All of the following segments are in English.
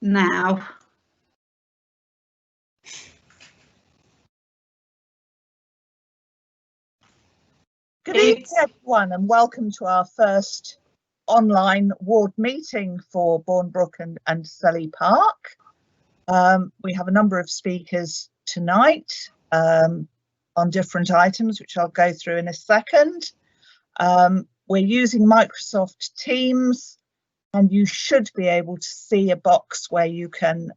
now. Good evening, everyone, and welcome to our first online ward meeting for Bournbrook and Selly Park. We have a number of speakers tonight on different items, which I'll go through in a second. We're using Microsoft Teams, and you should be able to see a box where you can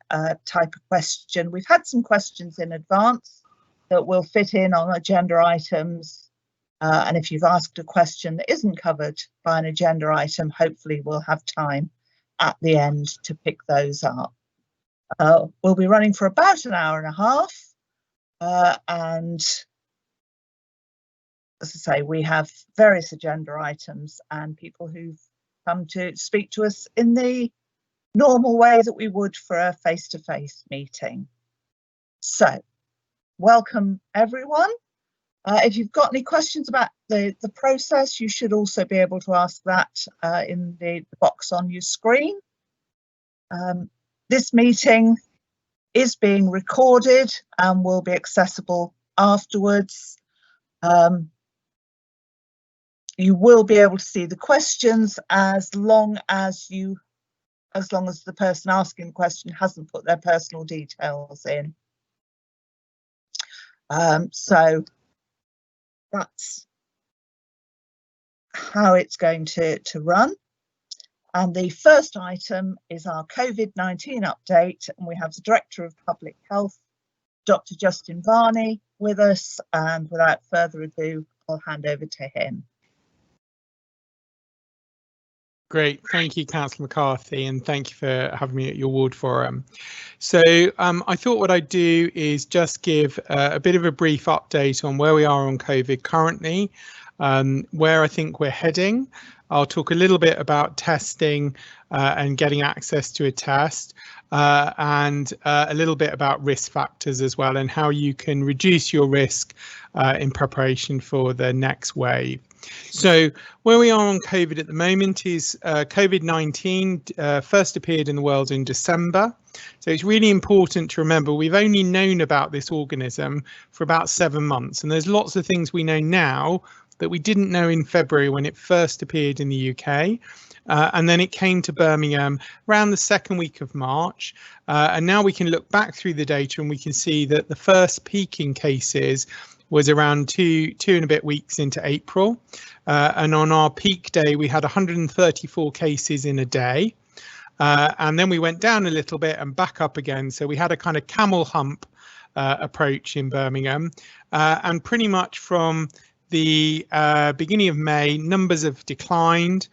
type a question. We've had some questions in advance that will fit in on agenda items. And if you've asked a question that isn't covered by an agenda item, hopefully we'll have time at the end to pick those up. We'll be running for about an hour and a half. And as I say, we have various agenda items and people who've come to speak to us in the normal way that we would for a face-to-face meeting. So, welcome everyone. If you've got any questions about the process, you should also be able to ask that in the box on your screen. This meeting is being recorded and will be accessible afterwards. You will be able to see the questions as long as the person asking the question hasn't put their personal details in. So that's how it's going to run. And the first item is our COVID-19 update, and we have the Director of Public Health, Dr. Justin Varney, with us, and without further ado, I'll hand over to him. Great, thank you, Councillor McCarthy, and thank you for having me at your ward forum. So I thought what I'd do is just give a bit of a brief update on where we are on COVID currently, where I think we're heading. I'll talk a little bit about testing and getting access to a test, and a little bit about risk factors as well, and how you can reduce your risk in preparation for the next wave. So where we are on COVID at the moment is COVID-19 first appeared in the world in December. So it's really important to remember we've only known about this organism for about 7 months, and there's lots of things we know now that we didn't know in February when it first appeared in the UK. And then it came to Birmingham around the second week of March. And now we can look back through the data and we can see that the first peak in cases was around two and a bit weeks into April. And on our peak day, we had 134 cases in a day. And then we went down a little bit and back up again. So we had a kind of camel hump approach in Birmingham. And pretty much from the beginning of May, numbers have declined.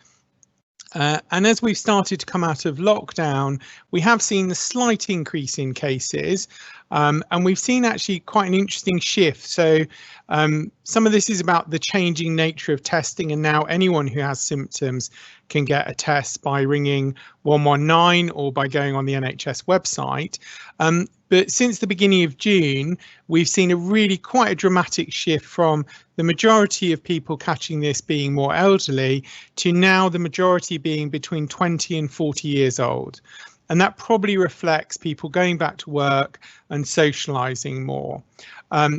And as we've started to come out of lockdown, we have seen a slight increase in cases, and we've seen actually quite an interesting shift. So some of this is about the changing nature of testing, and now anyone who has symptoms can get a test by ringing 119 or by going on the NHS website. But since the beginning of June, we've seen a really quite a dramatic shift from the majority of people catching this being more elderly to now the majority being between 20 and 40 years old. And that probably reflects people going back to work and socialising more.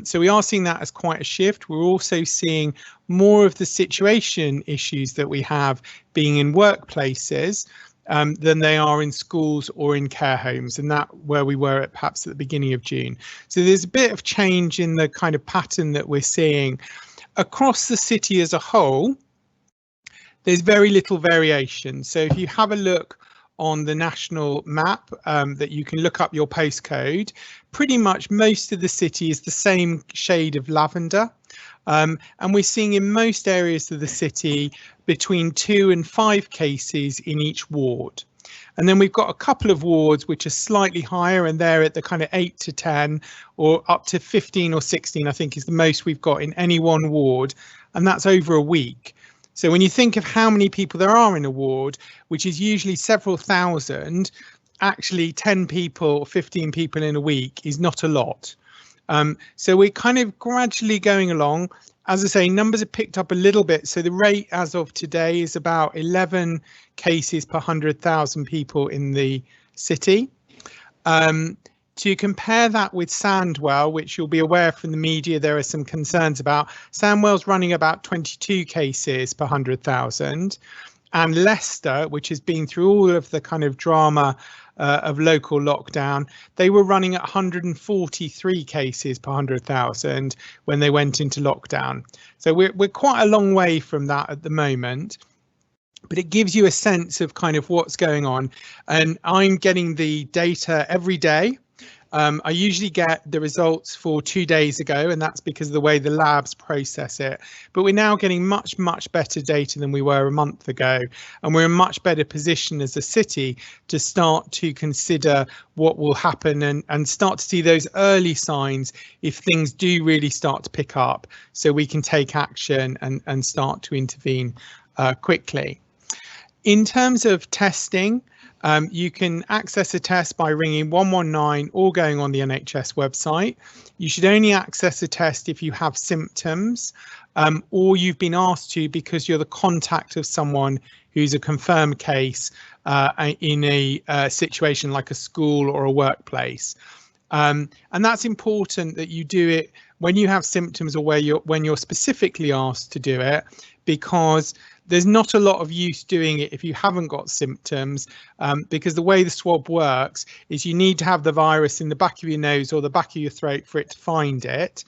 So we are seeing that as quite a shift. We're also seeing more of the situation issues that we have being in workplaces than they are in schools or in care homes, and that where we were at perhaps at the beginning of June. So there's a bit of change in the kind of pattern that we're seeing across the city as a whole. There's very little variation. So if you have a look on the national map that you can look up your postcode, pretty much most of the city is the same shade of lavender. And we're seeing in most areas of the city between 2 and 5 cases in each ward. And then we've got a couple of wards which are slightly higher, and they're at the kind of 8 to 10 or up to 15 or 16, I think is the most we've got in any one ward. And that's over a week. So when you think of how many people there are in a ward, which is usually several thousand, actually 10 people or 15 people in a week is not a lot. So we're kind of gradually going along. As I say, numbers have picked up a little bit. So the rate as of today is about 11 cases per 100,000 people in the city. To compare that with Sandwell, which you'll be aware from the media there are some concerns about, Sandwell's running about 22 cases per 100,000, and Leicester, which has been through all of the kind of drama of local lockdown, they were running at 143 cases per 100,000 when they went into lockdown. So we're quite a long way from that at the moment. But it gives you a sense of kind of what's going on. And I'm getting the data every day. I usually get the results for 2 days ago, and that's because of the way the labs process it. But we're now getting much, much better data than we were a month ago. And we're in a much better position as a city to start to consider what will happen and start to see those early signs if things do really start to pick up, so we can take action and start to intervene quickly. In terms of testing, you can access a test by ringing 119 or going on the NHS website. You should only access a test if you have symptoms or you've been asked to because you're the contact of someone who's a confirmed case in a situation like a school or a workplace. And that's important that you do it when you have symptoms or when you're specifically asked to do it, because there's not a lot of use doing it if you haven't got symptoms, because the way the swab works is you need to have the virus in the back of your nose or the back of your throat for it to find it.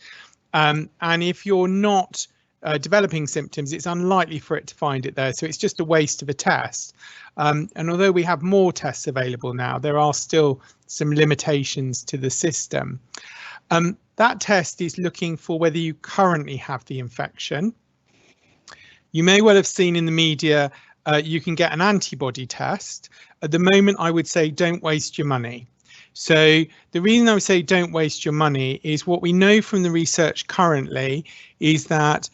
And if you're not developing symptoms, it's unlikely for it to find it there. So it's just a waste of a test. And although we have more tests available now, there are still some limitations to the system. That test is looking for whether you currently have the infection. You may well have seen in the media, you can get an antibody test. At the moment, I would say don't waste your money. So the reason I would say don't waste your money is what we know from the research currently is that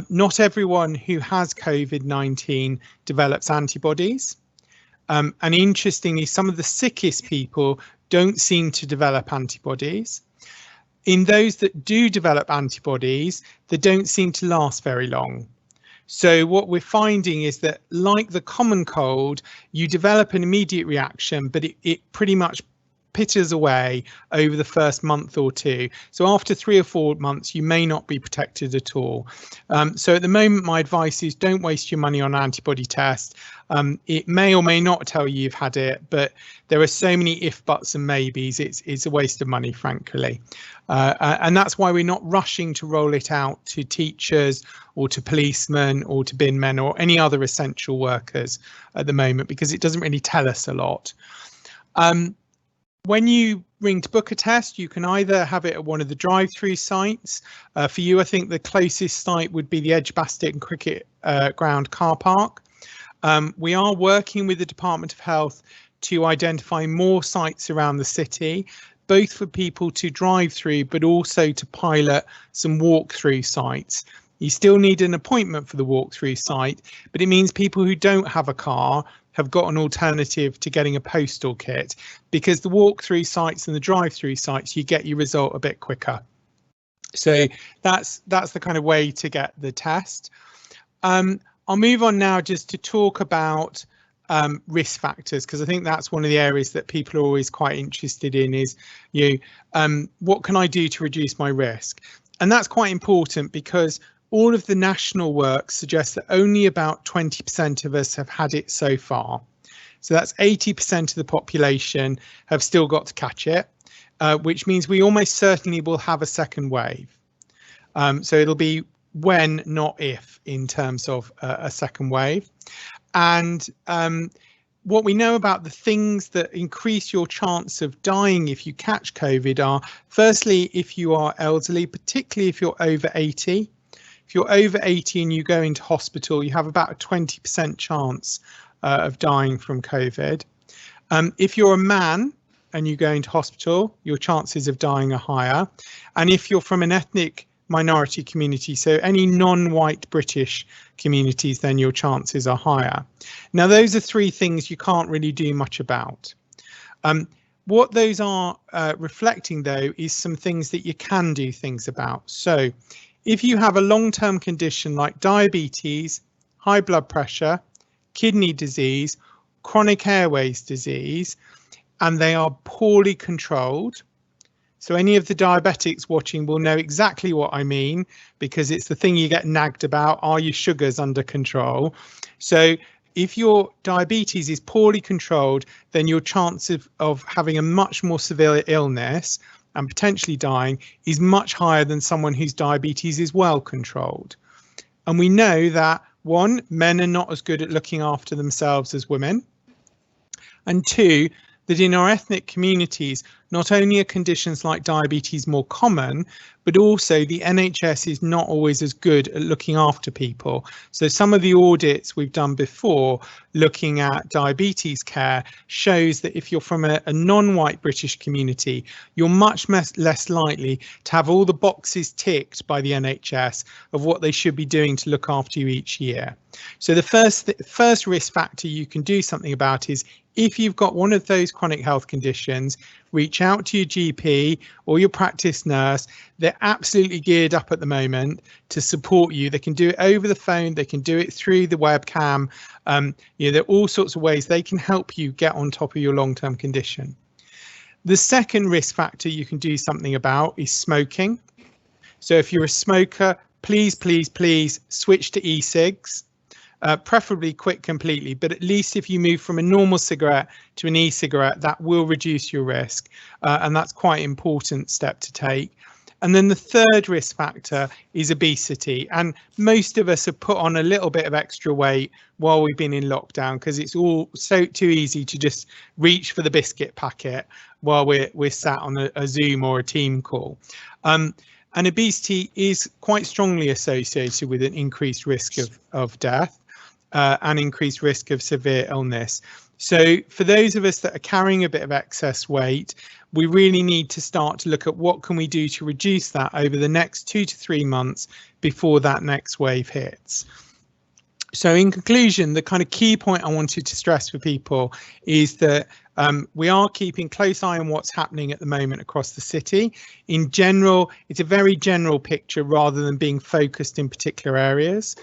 not everyone who has COVID-19 develops antibodies. And interestingly, some of the sickest people don't seem to develop antibodies. In those that do develop antibodies, they don't seem to last very long. So what we're finding is that, like the common cold, you develop an immediate reaction, but it pretty much pitters away over the first month or two. So after 3 or 4 months, you may not be protected at all. So at the moment, my advice is don't waste your money on an antibody test. It may or may not tell you you've had it, but there are so many if, buts and maybes, it's a waste of money, frankly. And that's why we're not rushing to roll it out to teachers or to policemen or to bin men or any other essential workers at the moment, because it doesn't really tell us a lot. When you ring to book a test, you can either have it at one of the drive-through sites. For you, I think the closest site would be the Edgbaston and Cricket Ground car park. We are working with the Department of Health to identify more sites around the city, both for people to drive through, but also to pilot some walk-through sites. You still need an appointment for the walk-through site, but it means people who don't have a car have got an alternative to getting a postal kit, because the walk-through sites and the drive-through sites, you get your result a bit quicker. So that's the kind of way to get the test. I'll move on now just to talk about risk factors, because I think that's one of the areas that people are always quite interested in is, what can I do to reduce my risk? And that's quite important because all of the national work suggests that only about 20% of us have had it so far. So that's 80% of the population have still got to catch it, which means we almost certainly will have a second wave. So it'll be when, not if, in terms of a second wave. And what we know about the things that increase your chance of dying if you catch COVID are, firstly, if you are elderly, particularly if you're over 80. If you're over 80 and you go into hospital, you have about a 20% chance of dying from COVID. If you're a man and you go into hospital, your chances of dying are higher. And if you're from an ethnic minority community, so any non-white British communities, then your chances are higher. Now, those are 3 things you can't really do much about. What those are reflecting, though, is some things that you can do things about. So if you have a long-term condition like diabetes, high blood pressure, kidney disease, chronic airways disease, and they are poorly controlled. So any of the diabetics watching will know exactly what I mean, because it's the thing you get nagged about. Are your sugars under control? So if your diabetes is poorly controlled, then your chance of having a much more severe illness and potentially dying is much higher than someone whose diabetes is well controlled. And we know that, one, men are not as good at looking after themselves as women. And two, that in our ethnic communities, not only are conditions like diabetes more common, but also the NHS is not always as good at looking after people. So some of the audits we've done before looking at diabetes care shows that if you're from a non-white British community, you're much less likely to have all the boxes ticked by the NHS of what they should be doing to look after you each year. So the first risk factor you can do something about is, if you've got one of those chronic health conditions, reach out to your GP or your practice nurse. They're absolutely geared up at the moment to support you. They can do it over the phone. They can do it through the webcam. There are all sorts of ways they can help you get on top of your long-term condition. The second risk factor you can do something about is smoking. So if you're a smoker, please, please, please switch to e-cigs. Preferably quit completely, but at least if you move from a normal cigarette to an e-cigarette, that will reduce your risk, and that's quite an important step to take. And then the third risk factor is obesity, and most of us have put on a little bit of extra weight while we've been in lockdown, because it's all so too easy to just reach for the biscuit packet while we're sat on a Zoom or a team call. And obesity is quite strongly associated with an increased risk of death. And increased risk of severe illness. So for those of us that are carrying a bit of excess weight, we really need to start to look at what can we do to reduce that over the next 2 to 3 months before that next wave hits. So in conclusion, the kind of key point I wanted to stress for people is that we are keeping close eye on what's happening at the moment across the city. In general, it's a very general picture rather than being focused in particular areas.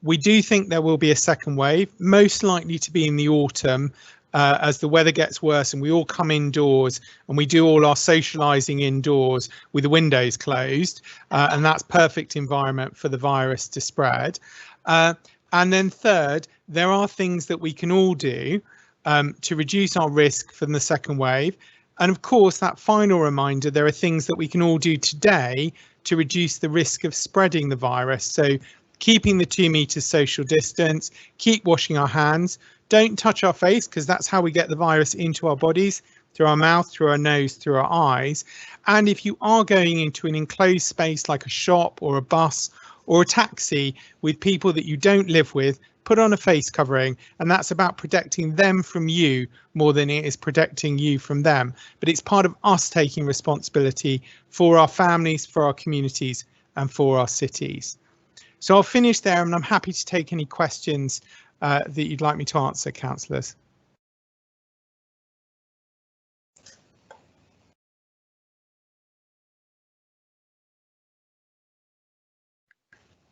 We do think there will be a second wave, most likely to be in the autumn, as the weather gets worse and we all come indoors and we do all our socialising indoors with the windows closed, and that's perfect environment for the virus to spread. And then third, there are things that we can all do to reduce our risk from the second wave. And of course, that final reminder, there are things that we can all do today to reduce the risk of spreading the virus. So keeping the 2 meters social distance, keep washing our hands, don't touch our face, because that's how we get the virus into our bodies, through our mouth, through our nose, through our eyes. And if you are going into an enclosed space like a shop or a bus or a taxi with people that you don't live with, put on a face covering, and that's about protecting them from you more than it is protecting you from them. But it's part of us taking responsibility for our families, for our communities, and for our cities. So I'll finish there, and I'm happy to take any questions that you'd like me to answer, councillors.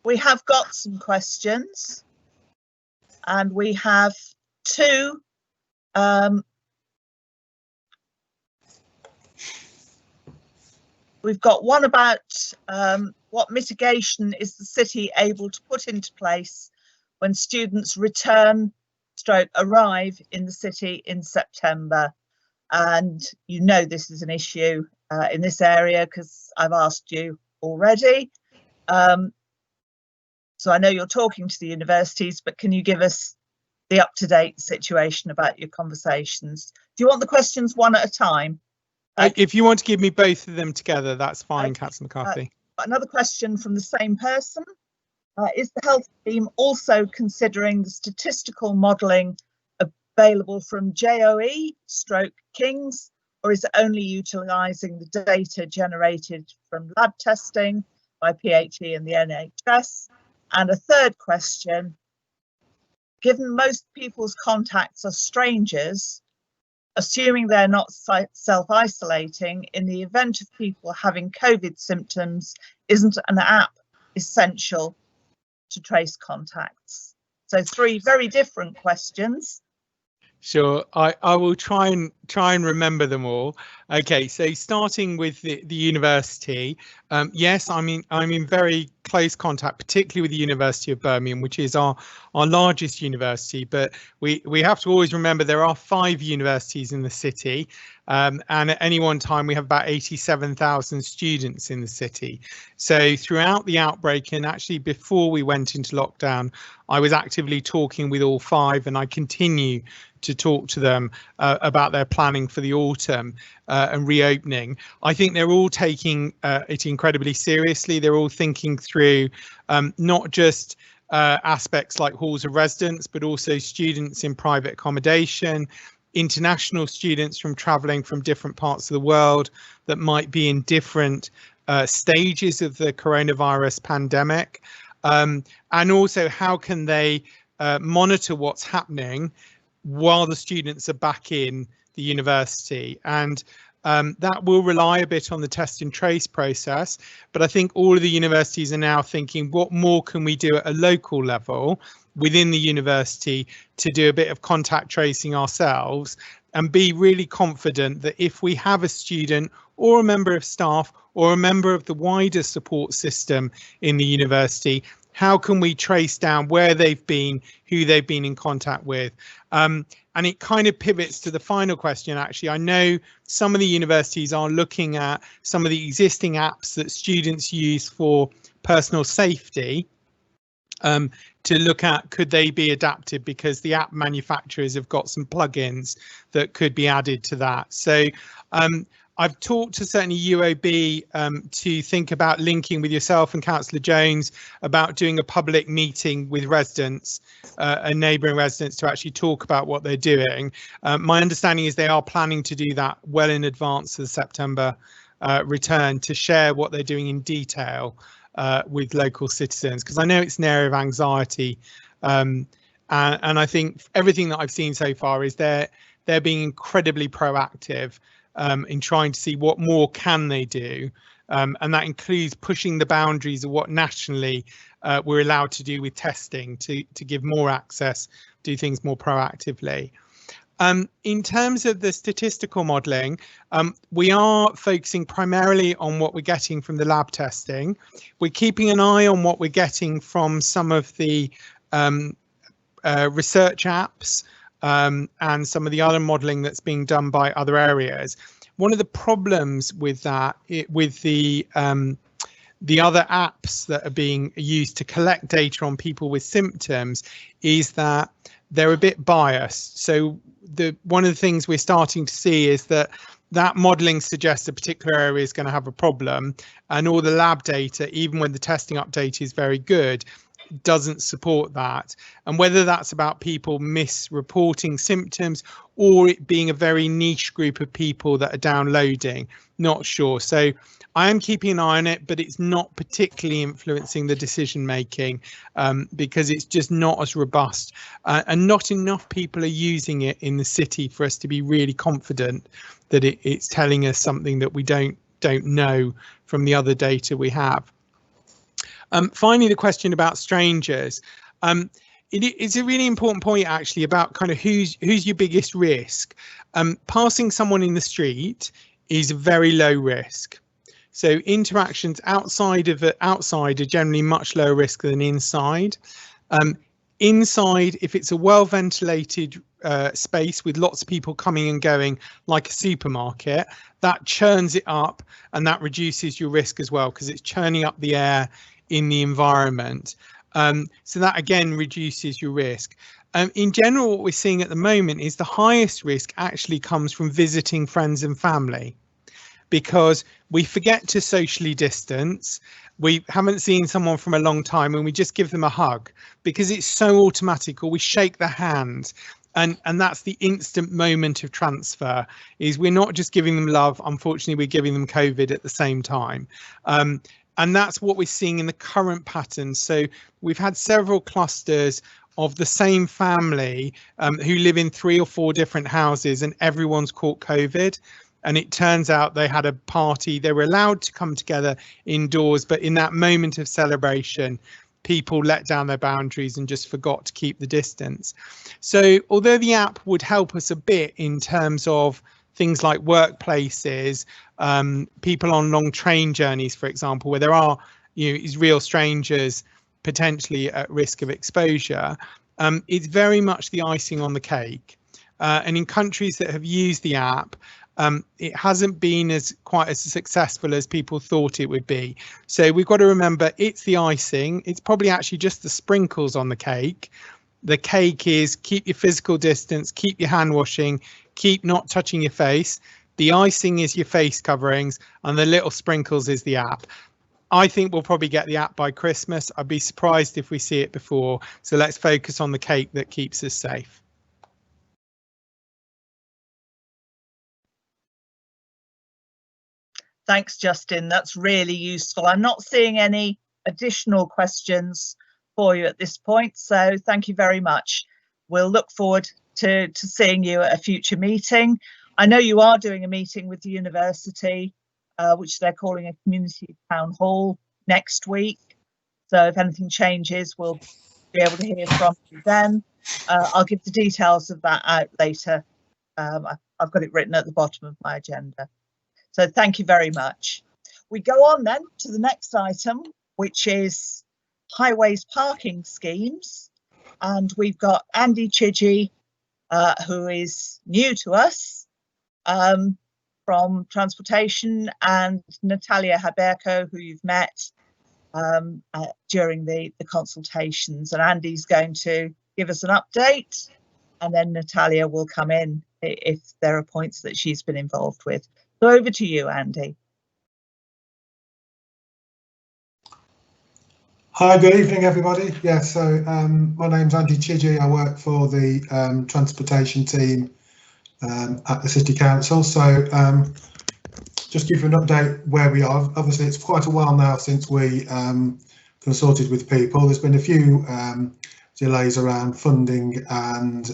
We have got some questions, and we have two. We've got one about what mitigation is the city able to put into place when students arrive in the city in September. And you know this is an issue in this area because I've asked you already. So I know you're talking to the universities, but can you give us the up-to-date situation about your conversations? Do you want the questions one at a time? If you want to give me both of them together, that's fine, Councillor McCarthy. Another question from the same person. Is the health team also considering the statistical modelling available from JOE/King's, or is it only utilising the data generated from lab testing by PHE and the NHS? And a third question, given most people's contacts are strangers, assuming they're not self-isolating, in the event of people having COVID symptoms, isn't an app essential to trace contacts? So 3 very different questions. Sure, I will try and try and remember them all. Okay, so starting with the university, yes, I'm in very close contact, particularly with the University of Birmingham, which is our largest university. But we have to always remember there are 5 universities in the city, and at any one time we have about 87,000 students in the city. So throughout the outbreak, and actually before we went into lockdown, I was actively talking with all 5, and I continue to talk to them about their planning for the autumn and reopening. I think they're all taking it incredibly seriously. They're all thinking through not just aspects like halls of residence, but also students in private accommodation, international students from traveling from different parts of the world that might be in different stages of the coronavirus pandemic. And also, how can they monitor what's happening while the students are back in the university? And that will rely a bit on the test and trace process. But I think all of the universities are now thinking, what more can we do at a local level within the university to do a bit of contact tracing ourselves, and be really confident that if we have a student or a member of staff or a member of the wider support system in the university, how can we trace down where they've been, who they've been in contact with? And it kind of pivots to the final question. Actually, I know some of the universities are looking at some of the existing apps that students use for personal safety, to look at could they be adapted, because the app manufacturers have got some plugins that could be added to that. So I've talked to certainly UOB to think about linking with yourself and Councillor Jones about doing a public meeting with residents and neighbouring residents to actually talk about what they're doing. My understanding is they are planning to do that well in advance of the September return, to share what they're doing in detail with local citizens, because I know it's an area of anxiety, and I think everything that I've seen so far is they're being incredibly proactive in trying to see what more can they do, and that includes pushing the boundaries of what nationally we're allowed to do with testing to give more access, do things more proactively. In terms of the statistical modelling, we are focusing primarily on what we're getting from the lab testing. We're keeping an eye on what we're getting from some of the research apps and some of the other modelling that's being done by other areas. One of the problems with that, with the other apps that are being used to collect data on people with symptoms, is that they're a bit biased. So one of the things we're starting to see is that modelling suggests a particular area is going to have a problem, and all the lab data, even when the testing update is very good, doesn't support that. And whether that's about people misreporting symptoms or it being a very niche group of people that are downloading, not sure. So I am keeping an eye on it, but it's not particularly influencing the decision making, because it's just not as robust, and not enough people are using it in the city for us to be really confident that it's telling us something that we don't know from the other data we have. Finally, the question about strangers. It's a really important point, actually, about kind of who's your biggest risk. Passing someone in the street is very low risk. So interactions outside are generally much lower risk than inside. Inside, if it's a well-ventilated space with lots of people coming and going, like a supermarket, that churns it up, and that reduces your risk as well, because it's churning up the air in the environment. So that again reduces your risk. In general, what we're seeing at the moment is the highest risk actually comes from visiting friends and family, because we forget to socially distance. We haven't seen someone from a long time and we just give them a hug because it's so automatic, or we shake their hand. And that's the instant moment of transfer. Is we're not just giving them love, unfortunately we're giving them COVID at the same time. And that's what we're seeing in the current pattern. So we've had several clusters of the same family who live in 3 or 4 different houses, and everyone's caught COVID. And it turns out they had a party, they were allowed to come together indoors, but in that moment of celebration, people let down their boundaries and just forgot to keep the distance. So although the app would help us a bit in terms of things like workplaces, people on long train journeys, for example, where there are real strangers potentially at risk of exposure. It's very much the icing on the cake. And in countries that have used the app, it hasn't been quite as successful as people thought it would be. So we've got to remember, it's the icing. It's probably actually just the sprinkles on the cake. The cake is keep your physical distance, keep your hand washing, keep not touching your face. The icing is your face coverings, and the little sprinkles is the app. I think we'll probably get the app by Christmas. I'd be surprised if we see it before. So let's focus on the cake that keeps us safe. Thanks, Justin. That's really useful. I'm not seeing any additional questions for you at this point, so thank you very much. We'll look forward to seeing you at a future meeting. I know you are doing a meeting with the university, which they're calling a community town hall next week. So if anything changes, we'll be able to hear from you then. I'll give the details of that out later. I've got it written at the bottom of my agenda. So thank you very much. We go on then to the next item, which is highways parking schemes. And we've got Andy Chidgey, who is new to us from transportation, and Natalia Haberko, who you've met during the consultations. And Andy's going to give us an update, and then Natalia will come in if there are points that she's been involved with. So over to you, Andy. Hi, good evening, everybody. Yeah, so my name's Andy Chidgey. I work for the transportation team at the City Council. So just give you an update where we are. Obviously, it's quite a while now since we consulted with people. There's been a few delays around funding and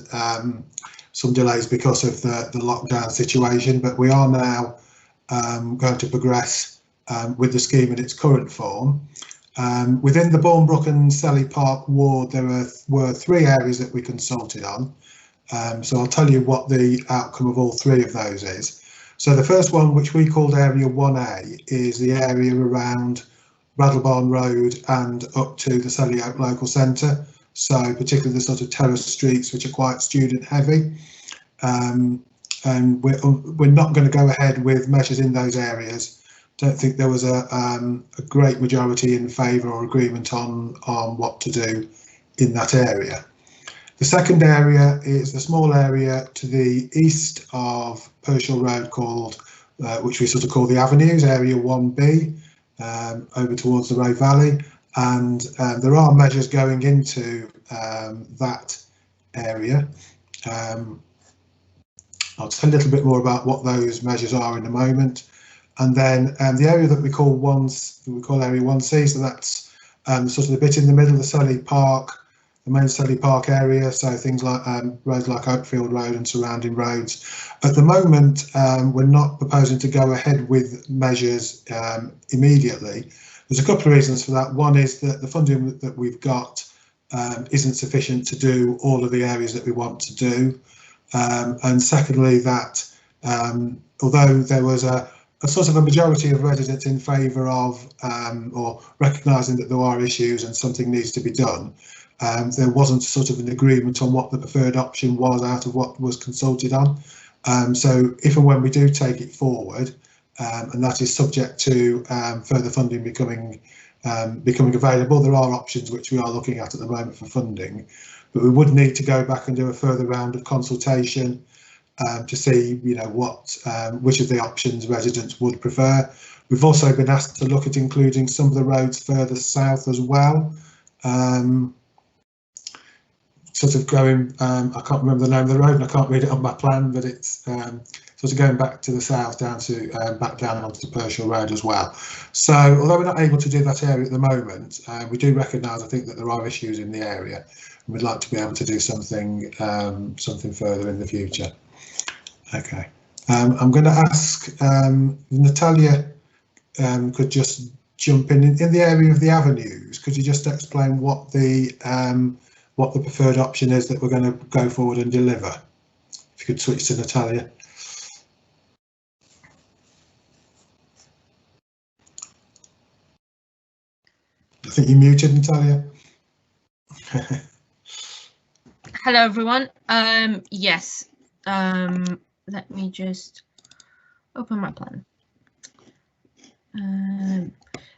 some delays because of the lockdown situation, but we are now going to progress with the scheme in its current form. Within the Bournbrook and Selly Park ward, there were 3 areas that we consulted on. So I'll tell you what the outcome of all 3 of those is. So the first one, which we called Area 1A, is the area around Raddlebarn Road and up to the Selly Oak Local Centre. So particularly the sort of terrace streets, which are quite student heavy. And we're not going to go ahead with measures in those areas. Don't think there was a great majority in favour or agreement on what to do in that area. The second area is the small area to the east of Pershall Road called, which we sort of call the Avenues, Area 1B, over towards the Ray Valley. And there are measures going into that area. I'll tell you a little bit more about what those measures are in a moment. And then the area that we call Area 1C, so that's sort of the bit in the middle of the Selly Park, the main Selly Park area, so things like roads like Oakfield Road and surrounding roads. At the moment, we're not proposing to go ahead with measures immediately. There's a couple of reasons for that. One is that the funding that we've got isn't sufficient to do all of the areas that we want to do. And secondly, that although there was a sort of a majority of residents in favour of or recognising that there are issues and something needs to be done, there wasn't sort of an agreement on what the preferred option was out of what was consulted on. So if and when we do take it forward, and that is subject to further funding becoming available, there are options which we are looking at the moment for funding, but we would need to go back and do a further round of consultation to see, which of the options residents would prefer. We've also been asked to look at including some of the roads further south as well. Sort of going, I can't remember the name of the road and I can't read it on my plan, but it's sort of going back to the south down to back down onto the Pershall Road as well. So although we're not able to do that area at the moment, we do recognise, I think, that there are issues in the area, and we'd like to be able to do something further in the future. Okay, I'm going to ask Natalia could just jump in the area of the avenues. Could you just explain what the preferred option is that we're going to go forward and deliver? If you could switch to Natalia. think you're muted, Natalia. Hello, everyone. Yes. Let me just open my plan.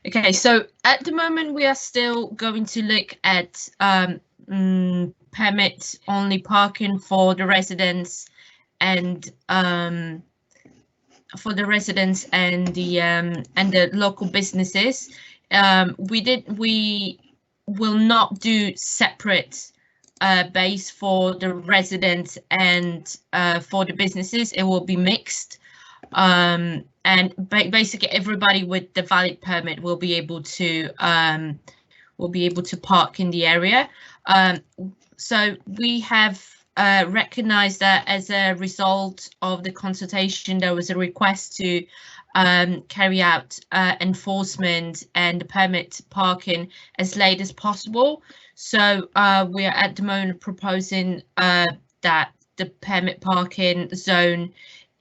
Okay, so at the moment we are still going to look at permit only parking for the residents and the local businesses. We will not do separate base for the residents and for the businesses. It will be mixed. And basically everybody with the valid permit will be able to park in the area. So we have recognized that as a result of the consultation, there was a request to carry out enforcement and permit parking as late as possible. So we are at the moment proposing that the permit parking zone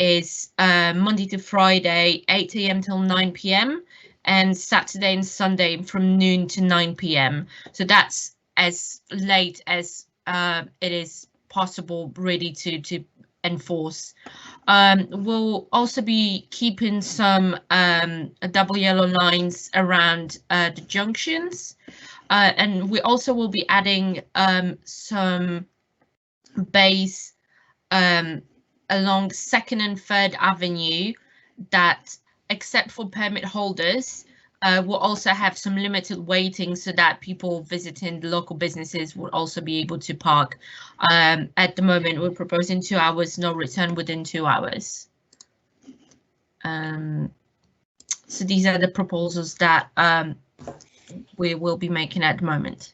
is Monday to Friday, 8 AM till 9 PM, and Saturday and Sunday from noon to 9 PM. So that's as late as it is possible really to enforce. We'll also be keeping some double yellow lines around the junctions, and we also will be adding some bays along 2nd and 3rd Avenue that, except for permit holders, will also have some limited waiting so that people visiting the local businesses will also be able to park. At the moment, we're proposing 2 hours, no return within 2 hours. So these are the proposals that we will be making at the moment.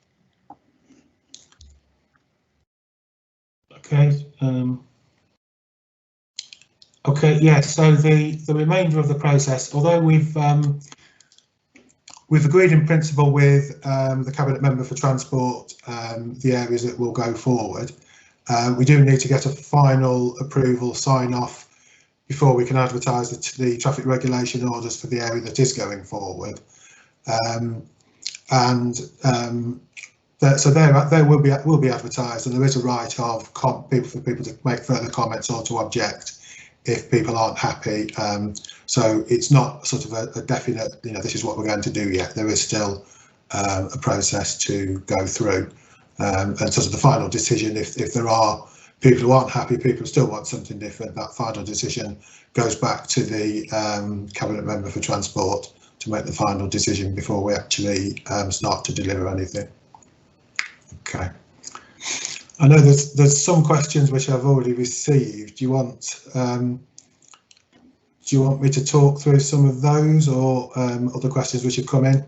Okay. Okay, yeah, so the remainder of the process, although we've agreed in principle with the Cabinet Member for Transport the areas that will go forward, we do need to get a final approval sign-off before we can advertise the traffic regulation orders for the area that is going forward. So they will be advertised, and there is a right of for people to make further comments or to object if people aren't happy. So it's not sort of a definite, this is what we're going to do yet. There is still a process to go through, and sort of the final decision, if there are people who aren't happy, people still want something different, that final decision goes back to the Cabinet Member for Transport to make the final decision before we actually start to deliver anything. Okay. I know there's some questions which I've already received. Do you want me to talk through some of those, or other questions which have come in?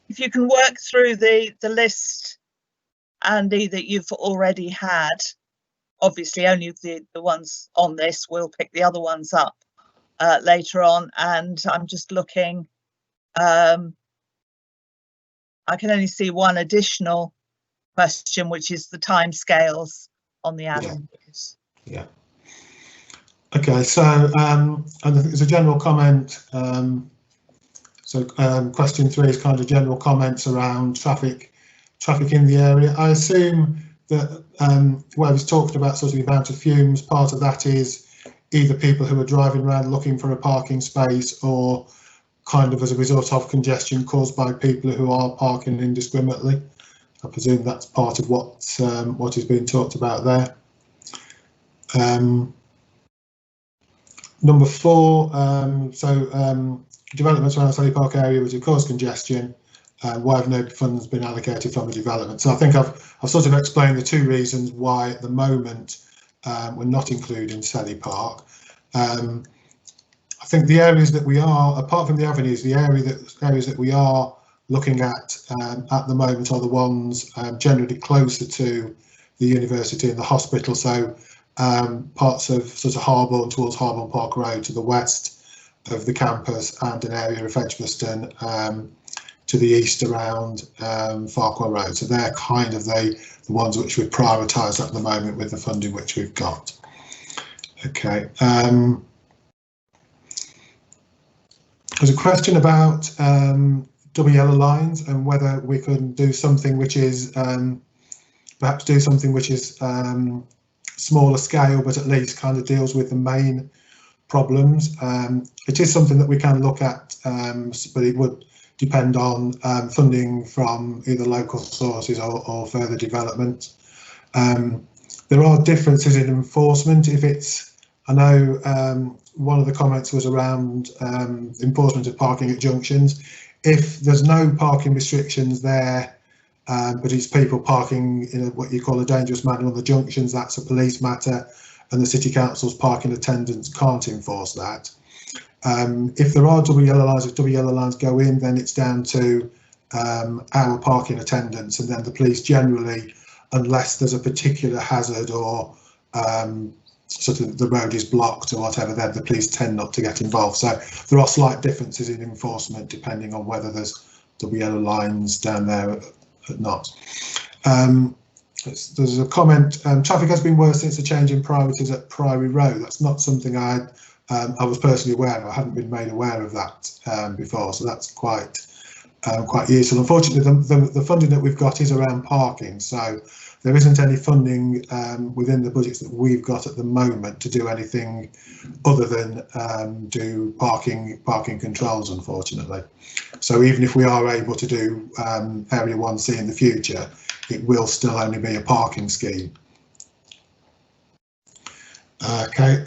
If you can work through the list, Andy, that you've already had, obviously only the ones on this, we'll pick the other ones up later on. And I'm just looking. I can only see one additional question, which is the timescales on the avenues. Yeah. Okay, so and there's a general comment. Question 3 is kind of general comments around traffic in the area. I assume that where it's talked about sort of the amount of fumes, part of that is either people who are driving around looking for a parking space, or kind of as a result of congestion caused by people who are parking indiscriminately. I presume that's part of what is being talked about there. Number 4, developments around Selly Park area which have caused congestion. Why have no funds been allocated from the development? So I think I've sort of explained the 2 reasons why at the moment we're not including Selly Park. I think the areas that we are, apart from the avenues, the areas that we are looking at the moment are the ones generally closer to the university and the hospital. So parts of sort of Harborne towards Harborne Park Road to the west of the campus, and an area of Edgbaston to the east around Farquhar Road. So they're kind of the ones which we've prioritised at the moment with the funding which we've got. Okay. There's a question about double yellow lines and whether we can do something which is perhaps do something which is smaller scale, but at least kind of deals with the main problems. It is something that we can look at, but it would depend on funding from either local sources or further development. There are differences in enforcement. If it's, I know one of the comments was around enforcement of parking at junctions. If there's no parking restrictions there, but it's people parking in what you call a dangerous manner on the junctions, that's a police matter, and the City Council's parking attendants can't enforce that. If there are double yellow lines, if double yellow lines go in, then it's down to our parking attendants, and then the police generally, unless there's a particular hazard or sort of the road is blocked or whatever, then the police tend not to get involved. So there are slight differences in enforcement depending on whether there's double yellow lines down there or not. There's a comment, traffic has been worse since the change in priorities at Priory Road. That's not something I was personally aware of. I hadn't been made aware of that before, so that's quite useful. Unfortunately, the funding that we've got is around parking, so there isn't any funding within the budgets that we've got at the moment to do anything other than do parking controls, unfortunately. So even if we are able to do Area 1C in the future, it will still only be a parking scheme. Okay.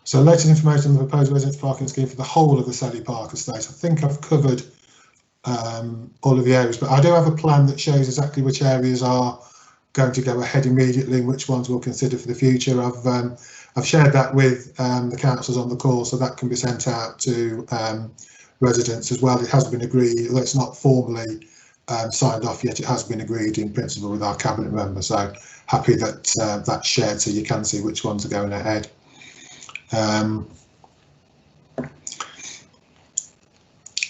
So latest information on the proposed residence parking scheme for the whole of the Selly Park estate. I think I've covered all of the areas, but I do have a plan that shows exactly which areas are going to go ahead immediately and which ones we'll consider for the future. I've shared that with the councillors on the call, so that can be sent out to residents as well. It has been agreed, although it's not formally signed off yet, it has been agreed in principle with our cabinet member, so happy that that's shared so you can see which ones are going ahead. Can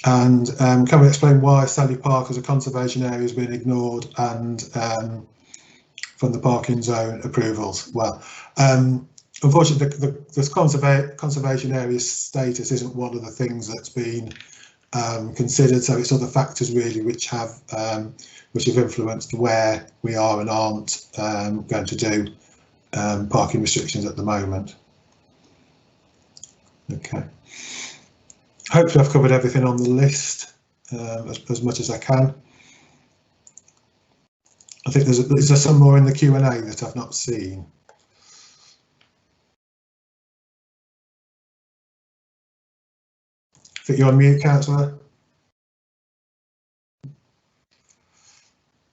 we explain why Selly Park as a conservation area has been ignored and from the parking zone approvals? Well, unfortunately, the conservation area status isn't one of the things that's been considered, so it's other factors really which have influenced where we are and aren't going to do parking restrictions at the moment. Okay. Hopefully I've covered everything on the list as much as I can. I think is there some more in the Q&A that I've not seen? I think you're on mute, Councillor.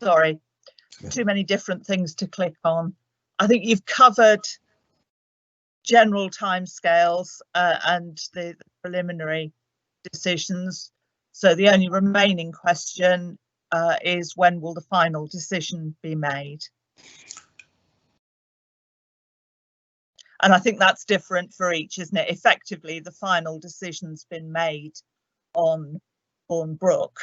Sorry, too many different things to click on. I think you've covered general timescales and the preliminary decisions. So the only remaining question is when will the final decision be made? And I think that's different for each, isn't it? Effectively, the final decision's been made on Bournbrook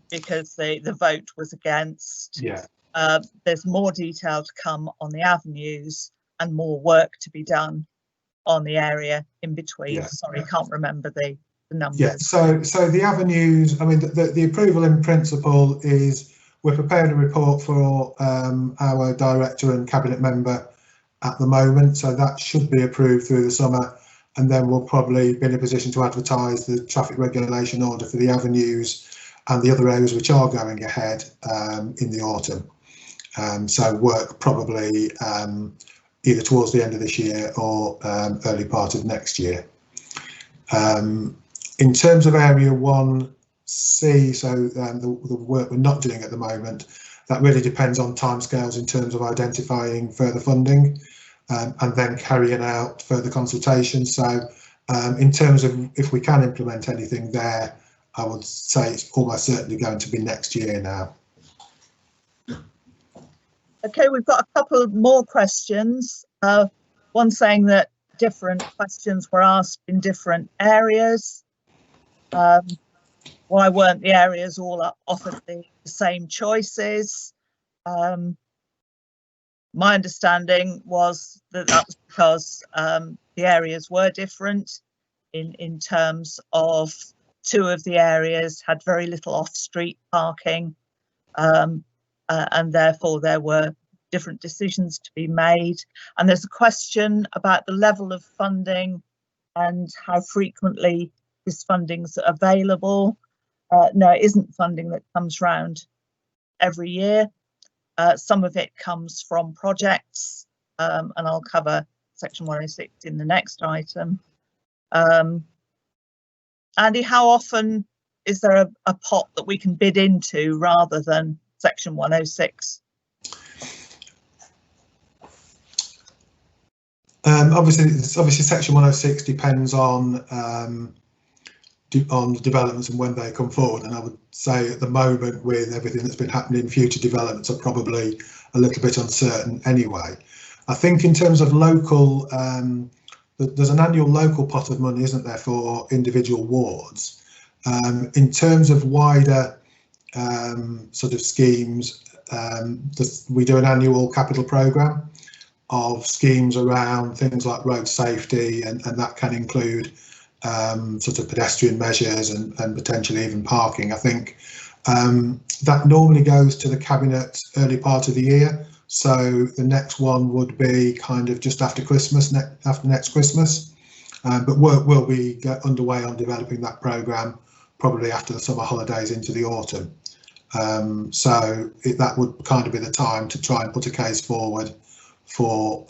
because the vote was against. Yeah. There's more detail to come on the avenues and more work to be done on the area in between. Yeah. Sorry, I can't remember the numbers. Yeah, so the avenues, I mean, the approval in principle is we're preparing a report for our director and cabinet member at the moment, so that should be approved through the summer, and then we'll probably be in a position to advertise the traffic regulation order for the avenues and the other areas which are going ahead in the autumn. So work probably either towards the end of this year or early part of next year. In terms of Area 1C, so the work we're not doing at the moment, that really depends on timescales in terms of identifying further funding and then carrying out further consultation. So in terms of if we can implement anything there, I would say it's almost certainly going to be next year now. Okay, we've got a couple more questions. One saying that different questions were asked in different areas. Why weren't the areas all offered the same choices? My understanding was that that was because the areas were different in terms of two of the areas had very little off-street parking, and therefore there were different decisions to be made. And there's a question about the level of funding and how frequently this funding's available. No, it isn't funding that comes round every year. Some of it comes from projects, and I'll cover section 106 in the next item. Andy, how often is there a pot that we can bid into rather than section 106? Obviously section 106 depends on the developments and when they come forward, and I would say at the moment, with everything that's been happening, future developments are probably a little bit uncertain anyway. I think in terms of local, there's an annual local pot of money, isn't there, for individual wards. In terms of wider sort of schemes, we do an annual capital programme of schemes around things like road safety, and that can include sort of pedestrian measures and potentially even parking. I think that normally goes to the cabinet early part of the year, so the next one would be kind of just after Christmas, after next Christmas, but work will be underway on developing that programme probably after the summer holidays into the autumn. So that would kind of be the time to try and put a case forward for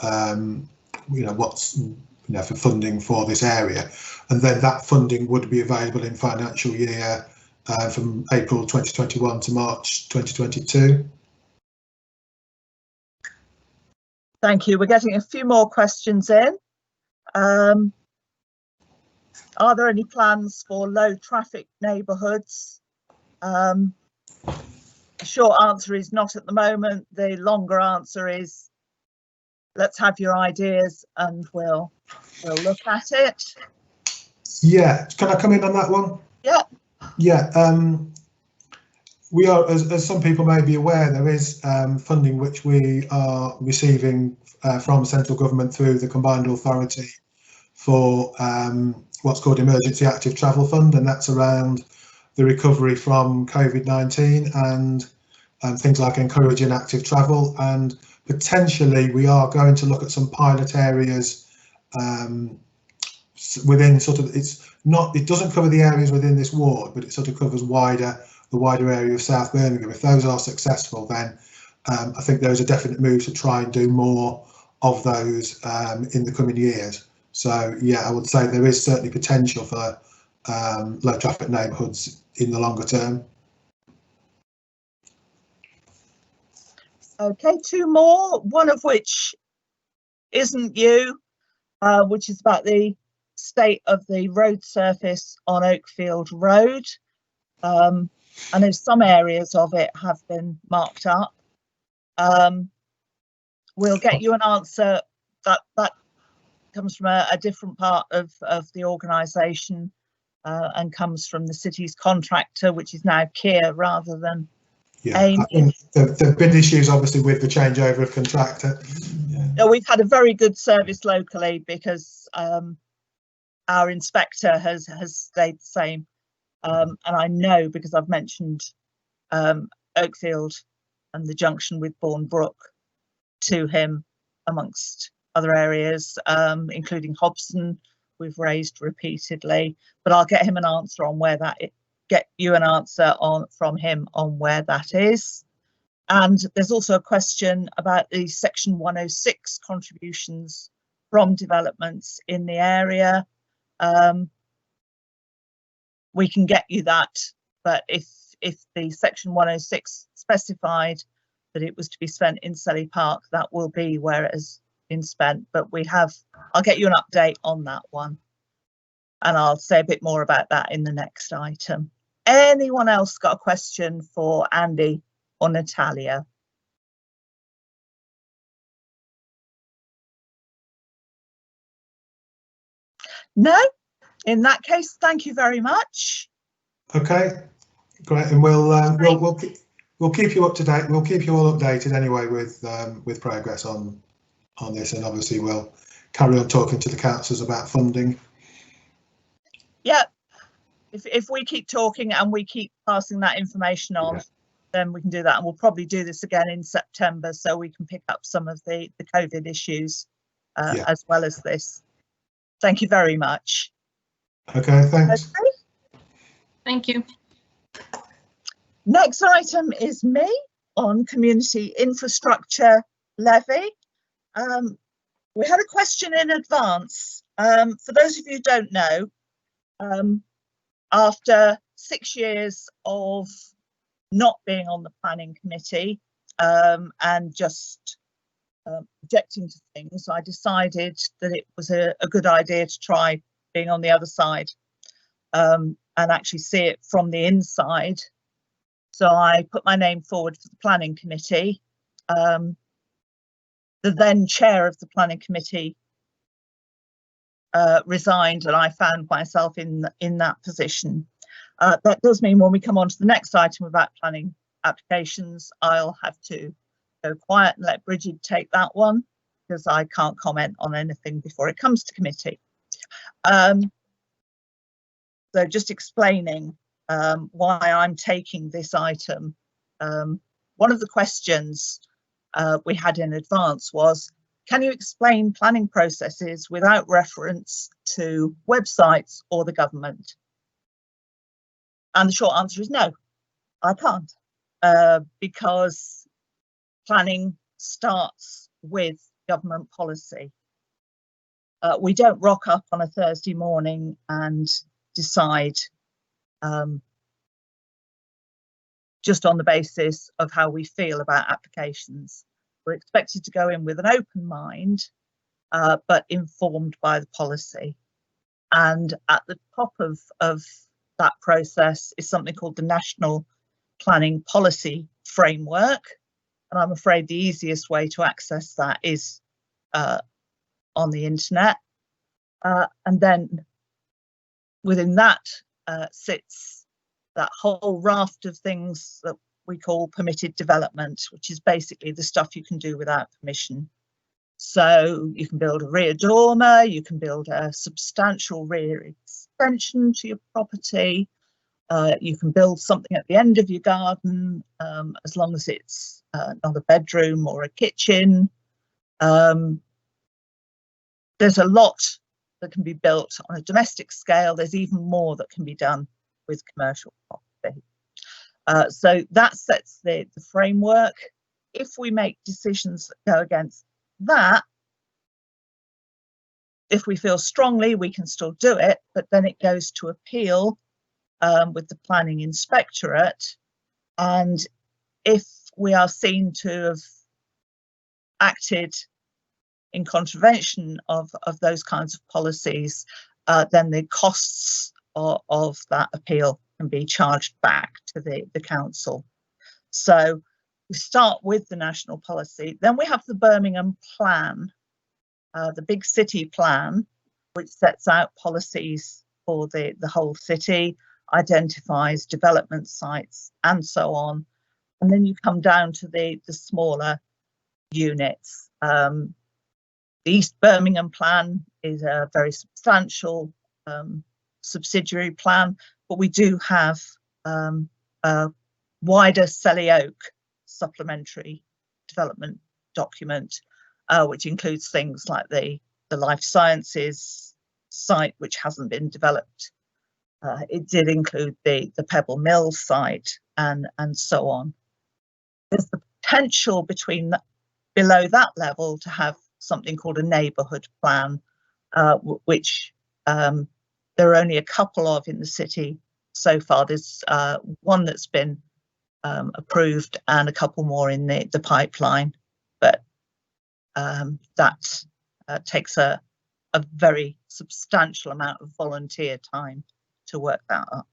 for funding for this area, and then that funding would be available in financial year from April 2021 to March 2022. Thank you. We're getting a few more questions in. Are there any plans for low traffic neighbourhoods? The short answer is not at the moment. The longer answer is let's have your ideas and we'll look at it. Yeah, can I come in on that one? Yeah. Yeah, we are, as some people may be aware, there is funding which we are receiving from central government through the Combined Authority for what's called Emergency Active Travel Fund, and that's around the recovery from COVID-19 and things like encouraging active travel, and potentially we are going to look at some pilot areas within sort of, it doesn't cover the areas within this ward, but it sort of covers the wider area of South Birmingham. If those are successful, then I think there is a definite move to try and do more of those in the coming years. So yeah, I would say there is certainly potential for low traffic neighbourhoods in the longer term. Okay, two more, one of which isn't you, which is about the state of the road surface on Oakfield Road. I know some areas of it have been marked up. We'll get you an answer. That comes from a different part of the organisation and comes from the city's contractor, which is now Kier rather than AIM. I think there have been issues obviously with the changeover of contractor. Yeah, we've had a very good service locally because our inspector has stayed the same. And I know because I've mentioned Oakfield and the junction with Bournbrook to him, amongst other areas, including Hobson, we've raised repeatedly. But I'll get him an answer on where that is, get you an answer from him on where that is. And there's also a question about the section 106 contributions from developments in the area. We can get you that, but if the section 106 specified that it was to be spent in Selly Park, that will be where it has been spent. But I'll get you an update on that one, and I'll say a bit more about that in the next item. Anyone else got a question for Andy or Natalia? No? In that case, thank you very much. Okay, great, and we'll we'll keep you up to date. We'll keep you all updated anyway with progress on this, and obviously we'll carry on talking to the councils about funding. Yeah, if we keep talking and we keep passing that information on, then we can do that, and we'll probably do this again in September so we can pick up some of the COVID issues as well as this. Thank you very much. Okay, thanks. Okay. Thank you. Next item is me on community infrastructure levy. We had a question in advance. For those of you who don't know, after 6 years of not being on the planning committee and just objecting to things, I decided that it was a good idea to try being on the other side and actually see it from the inside. So I put my name forward for the planning committee. The then chair of the planning committee resigned, and I found myself in that position. That does mean when we come on to the next item about planning applications, I'll have to go quiet and let Bridget take that one, because I can't comment on anything before it comes to committee. So just explaining why I'm taking this item. One of the questions we had in advance was, can you explain planning processes without reference to websites or the government? And the short answer is no, I can't, because planning starts with government policy. We don't rock up on a Thursday morning and decide just on the basis of how we feel about applications. We're expected to go in with an open mind, but informed by the policy. And at the top of that process is something called the National Planning Policy Framework. And I'm afraid the easiest way to access that is on the internet. And then within that sits that whole raft of things that we call permitted development, which is basically the stuff you can do without permission. So you can build a rear dormer, you can build a substantial rear extension to your property, you can build something at the end of your garden, as long as it's not a bedroom or a kitchen. There's a lot that can be built on a domestic scale. There's even more that can be done with commercial property. So that sets the framework. If we make decisions that go against that, if we feel strongly, we can still do it, but then it goes to appeal with the planning inspectorate. And if we are seen to have acted in contravention of those kinds of policies, then the costs of that appeal can be charged back to the council. So we start with the national policy, then we have the Birmingham plan, the big city plan, which sets out policies for the whole city, identifies development sites and so on. And then you come down to the smaller units. The East Birmingham plan is a very substantial subsidiary plan, but we do have a wider Selly Oak supplementary development document, which includes things like the life sciences site, which hasn't been developed. It did include the Pebble Mill site and so on. There's the potential below that level to have something called a neighbourhood plan, which there are only a couple of in the city so far. There's one that's been approved and a couple more in the pipeline, but that takes a very substantial amount of volunteer time to work that up.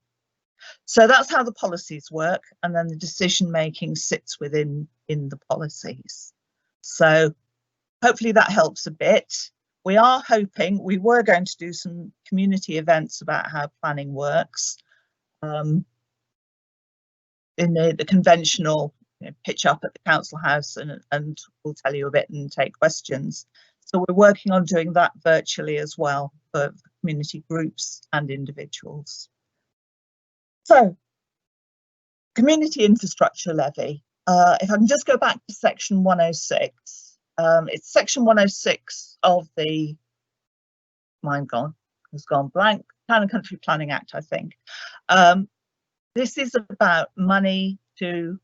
So that's how the policies work, and then the decision making sits within the policies. So hopefully that helps a bit. We are hoping, we were going to do some community events about how planning works in the conventional pitch up at the council house and we'll tell you a bit and take questions. So we're working on doing that virtually as well for community groups and individuals. So, community infrastructure levy. If I can just go back to section 106, it's section 106 of the, mine has gone blank, Town and Country Planning Act, I think. This is about money to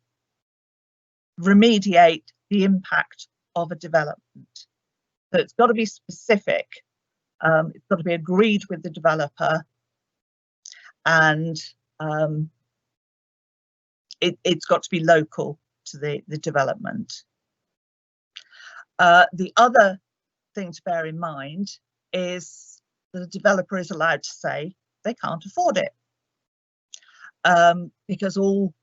remediate the impact of a development. So it's got to be specific, it's got to be agreed with the developer, and it's got to be local to the development. The other thing to bear in mind is that the developer is allowed to say they can't afford it, because all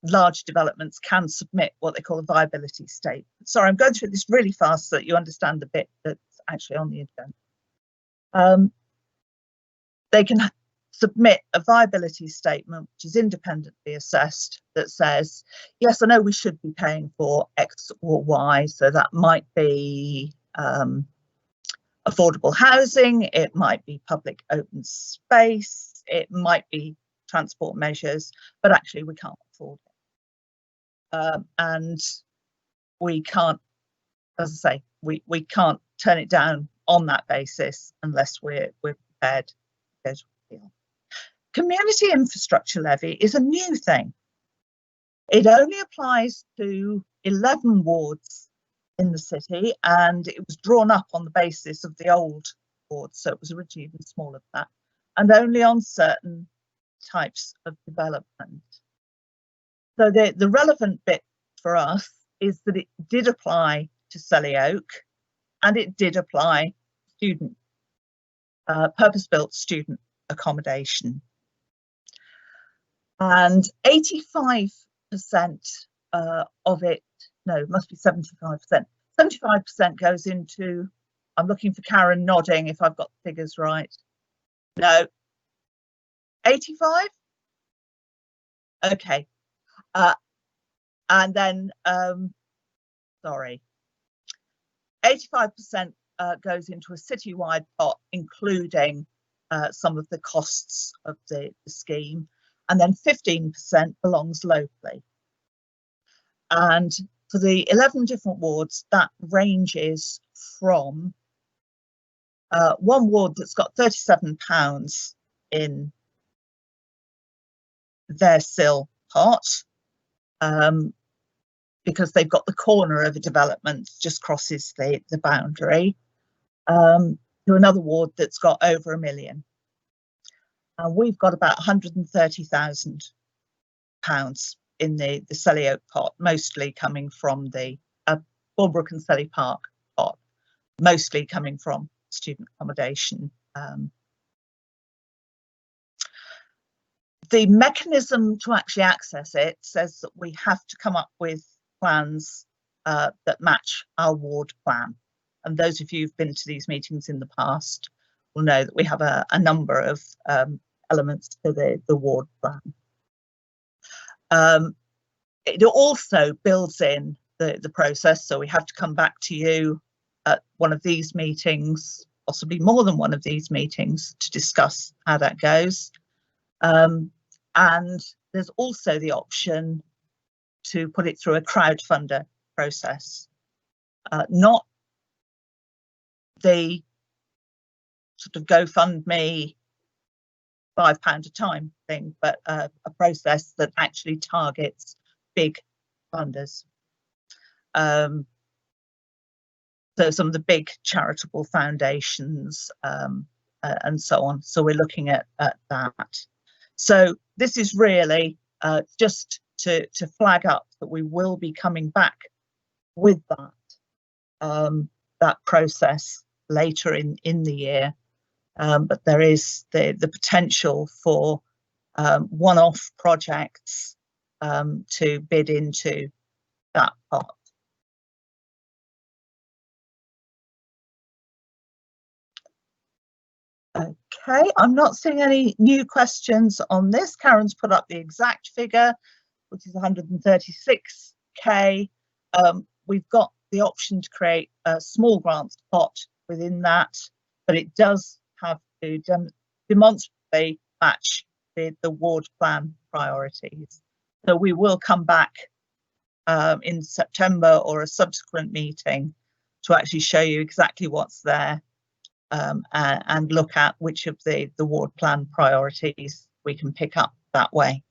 large developments can submit what they call a viability statement. Sorry, I'm going through this really fast so that you understand the bit that's actually on the agenda. They can submit a viability statement which is independently assessed, that says, yes, I know we should be paying for X or Y, so that might be affordable housing, it might be public open space, it might be transport measures, but actually we can't afford it. And we can't, as I say, we can't turn it down on that basis unless we're prepared to go to appeal. Community infrastructure levy is a new thing. It only applies to 11 wards in the city, and it was drawn up on the basis of the old wards, so it was originally even smaller than that, and only on certain types of development. So the relevant bit for us is that it did apply to Selly Oak, and it did apply student, purpose-built student accommodation. And 85% of it, no, it must be 75%. 75% goes into, I'm looking for Karen nodding if I've got the figures right. No, 85? Okay. And then, sorry, 85% goes into a citywide pot, including some of the costs of the scheme, and then 15% belongs locally. And for the 11 different wards, that ranges from one ward that's got £37 in their SIL pot, because they've got the corner of a development just crosses the boundary, to another ward that's got over £1 million. And we've got about £130,000 in the Selly Oak pot, mostly coming from the Bournbrook and Selly Park pot, mostly coming from student accommodation. The mechanism to actually access it says that we have to come up with plans that match our ward plan. And those of you who've been to these meetings in the past will know that we have a number of elements to the ward plan. It also builds in the process, so we have to come back to you at one of these meetings, possibly more than one of these meetings, to discuss how that goes. And there's also the option to put it through a crowdfunder process, not the sort of GoFundMe £5 a time thing, but a process that actually targets big funders. So some of the big charitable foundations and so on. So we're looking at that. So this is really just to flag up that we will be coming back with that process later in the year. But there is the potential for one-off projects to bid into that pot. Okay, I'm not seeing any new questions on this. Karen's put up the exact figure, which is 136k. We've got the option to create a small grants pot within that, but it does have to demonstrably match the ward plan priorities. So we will come back in September or a subsequent meeting to actually show you exactly what's there. And look at which of the ward plan priorities we can pick up that way.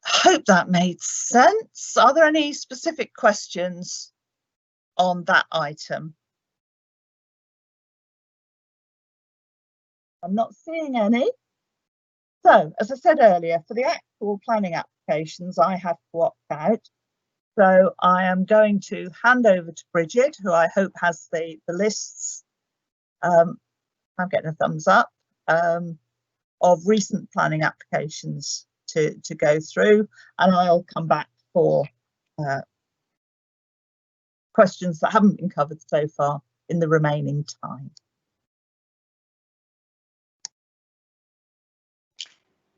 Hope that made sense. Are there any specific questions on that item? I'm not seeing any. So, as I said earlier, for the actual planning applications, I have to opt out. So I am going to hand over to Bridget, who I hope has the lists. I'm getting a thumbs up, of recent planning applications to go through, and I'll come back for questions that haven't been covered so far in the remaining time.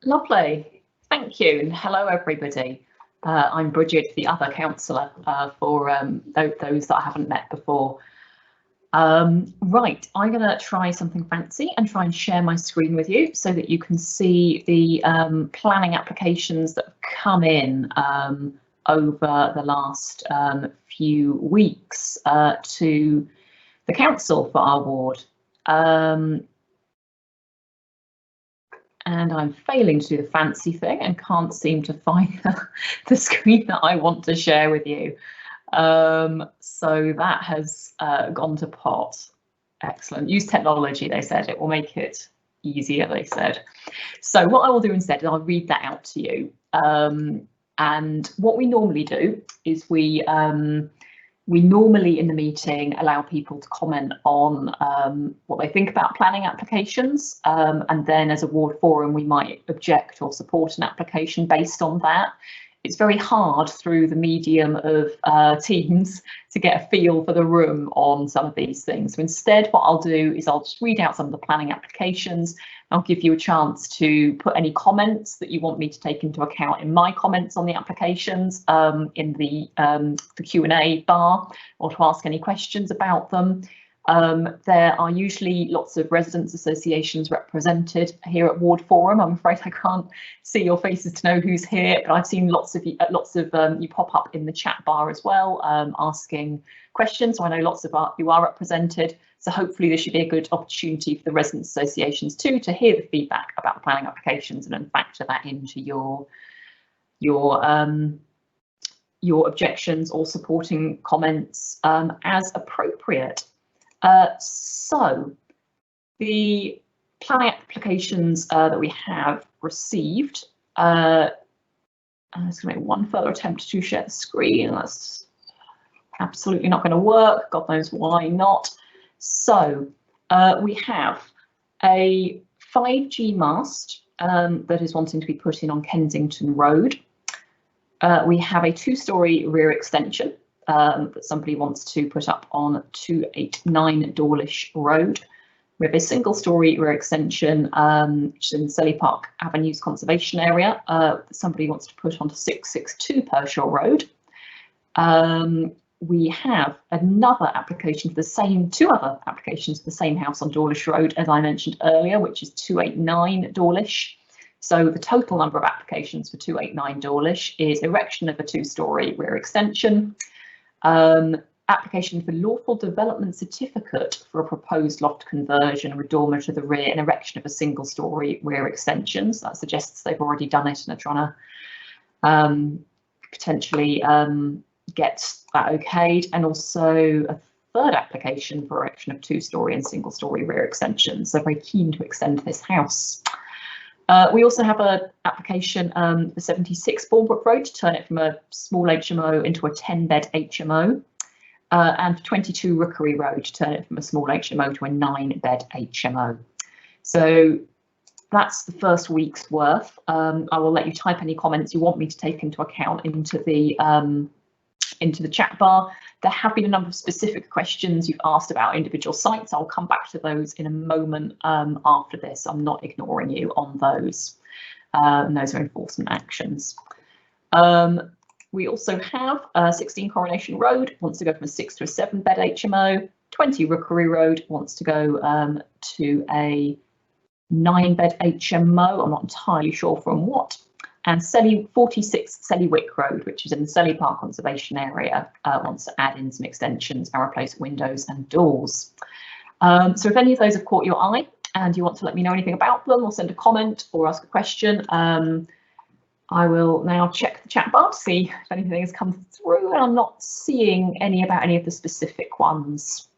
Lovely, thank you, and hello everybody. I'm Bridget, the other councillor for those that I haven't met before. Right, I'm going to try something fancy and try and share my screen with you so that you can see the planning applications that have come in over the last few weeks to the council for our ward. And I'm failing to do the fancy thing and can't seem to find the screen that I want to share with you. So that has gone to pot. Excellent. Use technology, they said. It will make it easier, they said. So what I will do instead is I'll read that out to you. And what we normally do is we normally in the meeting allow people to comment on what they think about planning applications, and then as a ward forum we might object or support an application based on that. It's very hard through the medium of Teams to get a feel for the room on some of these things. So instead what I'll do is I'll just read out some of the planning applications. I'll give you a chance to put any comments that you want me to take into account in my comments on the applications in the Q&A bar, or to ask any questions about them. There are usually lots of residents associations represented here at Ward Forum. I'm afraid I can't see your faces to know who's here, but I've seen lots of you pop up in the chat bar as well, asking questions. So I know lots of you are represented. So hopefully this should be a good opportunity for the residents associations too to hear the feedback about the planning applications and then factor that into your objections or supporting comments as appropriate. So the planning applications that we have received, I'm just going to make one further attempt to share the screen. That's absolutely not going to work. God knows why not. So we have a 5G mast that is wanting to be put in on Kensington Road. We have a 2-storey rear extension that somebody wants to put up on 289 Dawlish Road. We have a 1-storey rear extension which is in Selly Park Avenues Conservation Area that somebody wants to put onto 662 Pershaw Road. We have another application for the same, 2 other applications for the same house on Dawlish Road, as I mentioned earlier, which is 289 Dawlish. So the total number of applications for 289 Dawlish is erection of a 2-storey rear extension, application for lawful development certificate for a proposed loft conversion with dormer to the rear and erection of a 1-storey rear extension. So that suggests they've already done it and are trying to potentially get that okayed, and also a 3rd application for erection of 2-storey and 1-storey rear extensions. So very keen to extend this house. We also have an application for 76 Bournbrook Road to turn it from a small HMO into a 10-bed HMO, and for 22 Rookery Road to turn it from a small HMO to a 9-bed HMO. So that's the first week's worth. I will let you type any comments you want me to take into account into the chat bar. There have been a number of specific questions you've asked about individual sites. I'll come back to those in a moment after this. I'm not ignoring you on those. And those are enforcement actions. We also have 16 Coronation Road wants to go from a 6 to a 7 bed HMO. 20 Rookery Road wants to go to a 9 bed HMO. I'm not entirely sure from what. And Selly 46 Selly Wick Road, which is in the Selly Park Conservation Area, wants to add in some extensions and replace windows and doors. So if any of those have caught your eye and you want to let me know anything about them or send a comment or ask a question, I will now check the chat bar to see if anything has come through. And I'm not seeing any about any of the specific ones.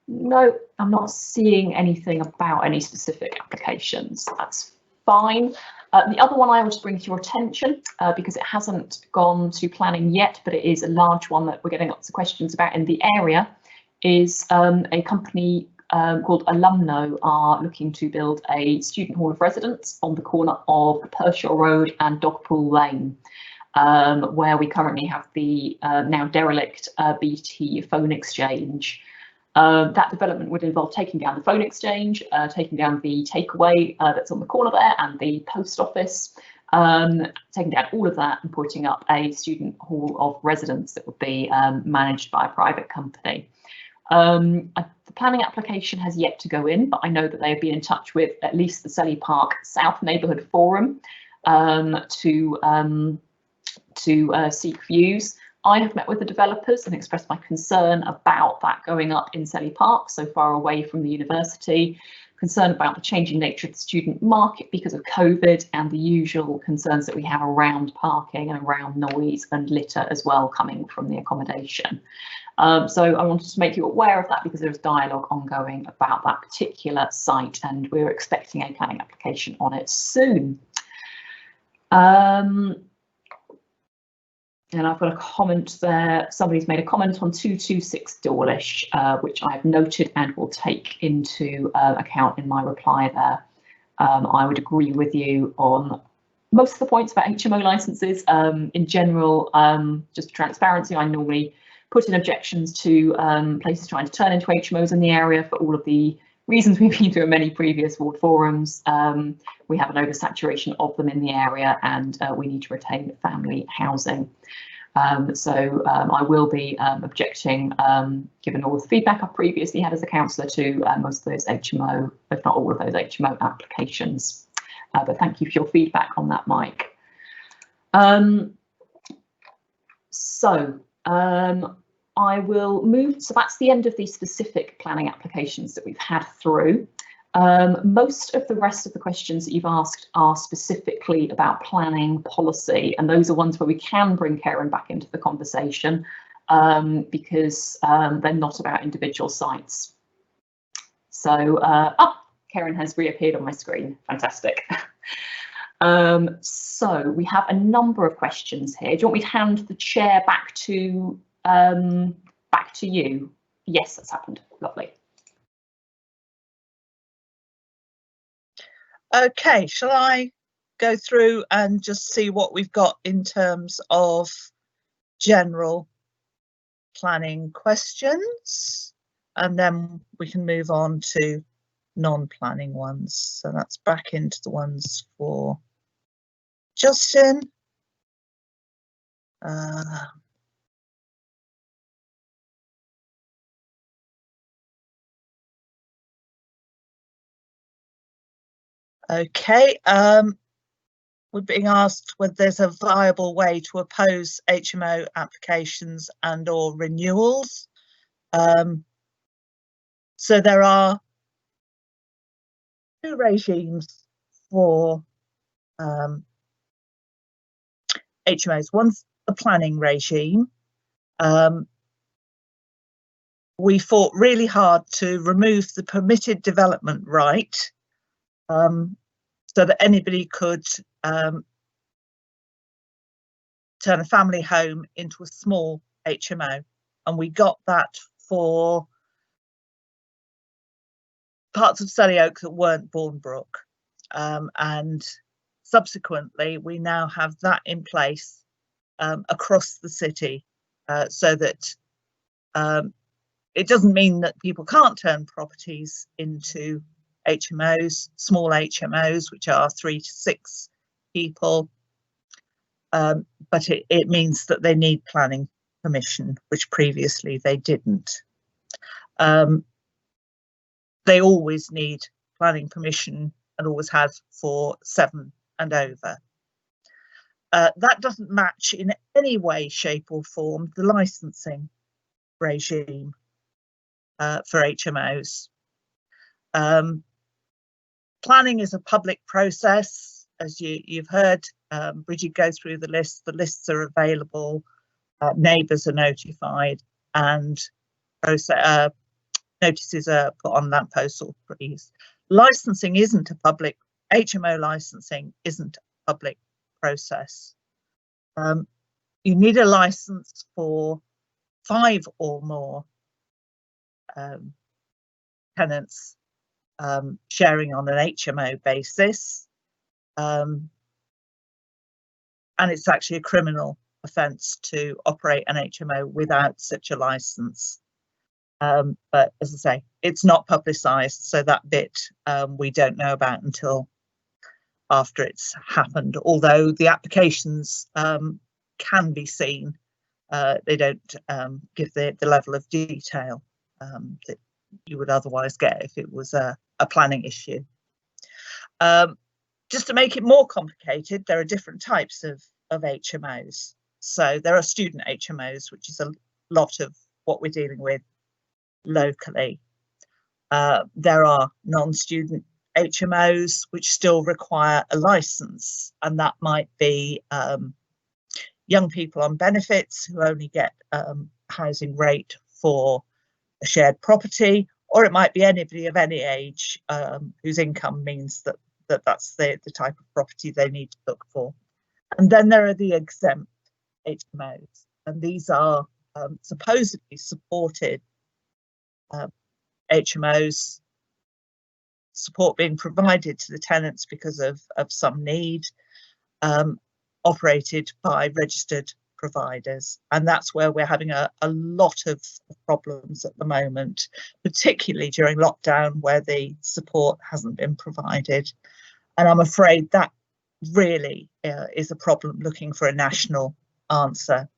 No, I'm not seeing anything about any specific applications. That's fine. The other one I will just bring to your attention, because it hasn't gone to planning yet, but it is a large one that we're getting lots of questions about in the area, is a company called Alumno are looking to build a student hall of residence on the corner of Pershore Road and Dogpool Lane, where we currently have the now derelict BT phone exchange. That development would involve taking down the phone exchange, taking down the takeaway that's on the corner there and the post office, taking down all of that and putting up a student hall of residence that would be managed by a private company. The planning application has yet to go in, but I know that they have been in touch with at least the Selly Park South Neighbourhood Forum to seek views. I have met with the developers and expressed my concern about that going up in Selly Park, so far away from the university, concern about the changing nature of the student market because of COVID and the usual concerns that we have around parking and around noise and litter as well coming from the accommodation. So I wanted to make you aware of that because there's dialogue ongoing about that particular site and we're expecting a planning application on it soon. And I've got a comment there. Somebody's made a comment on 226 Dawlish, which I've noted and will take into account in my reply there. I would agree with you on most of the points about HMO licenses. In general, just for transparency, I normally put in objections to places trying to turn into HMOs in the area for all of the reasons we've been through in many previous ward forums. We have an oversaturation of them in the area and we need to retain family housing. So I will be objecting, given all the feedback I've previously had as a councillor, to most of those HMO, if not all of those HMO applications. But thank you for your feedback on that, Mike. I will move, so that's the end of the specific planning applications that we've had through. Most of the rest of the questions that you've asked are specifically about planning policy, and those are ones where we can bring Karen back into the conversation because they're not about individual sites. So, Karen has reappeared on my screen. Fantastic. So we have a number of questions here. Do you want me to hand the chair back to you? Yes, that's happened. Lovely. Okay, shall I go through and just see what we've got in terms of general planning questions, and then we can move on to non-planning ones. So that's back into the ones for Justin. Okay, we're being asked whether there's a viable way to oppose HMO applications and or renewals. So there are two regimes for HMOs. One's the planning regime. We fought really hard to remove the permitted development right, so that anybody could turn a family home into a small HMO, and we got that for parts of Selly Oak that weren't Bournbrook, and subsequently, we now have that in place across the city, so that it doesn't mean that people can't turn properties into HMOs, small HMOs, which are 3 to 6 people, but it means that they need planning permission, which previously they didn't. They always need planning permission and always have for 7 and over. That doesn't match in any way, shape or form the licensing regime for HMOs. Planning is a public process, as you've heard Bridget go through the list. The lists are available, neighbours are notified, and notices are put on lampposts or trees. Licensing isn't a public, HMO licensing isn't a public process. You need a license for 5 or more tenants sharing on an HMO basis, and it's actually a criminal offence to operate an HMO without such a license. But as I say, it's not publicised, so that bit we don't know about until after it's happened, although the applications can be seen. They don't give the level of detail that you would otherwise get if it was a planning issue. Just to make it more complicated, there are different types of HMOs. So there are student HMOs, which is a lot of what we're dealing with locally. There are non-student HMOs which still require a license, and that might be young people on benefits who only get housing rate for a shared property, or it might be anybody of any age whose income means that's the type of property they need to look for. And then there are the exempt HMOs, and these are supposedly supported HMOs, support being provided to the tenants because of some need, operated by registered providers. And that's where we're having a lot of problems at the moment, particularly during lockdown, where the support hasn't been provided. And I'm afraid that really is a problem looking for a national answer.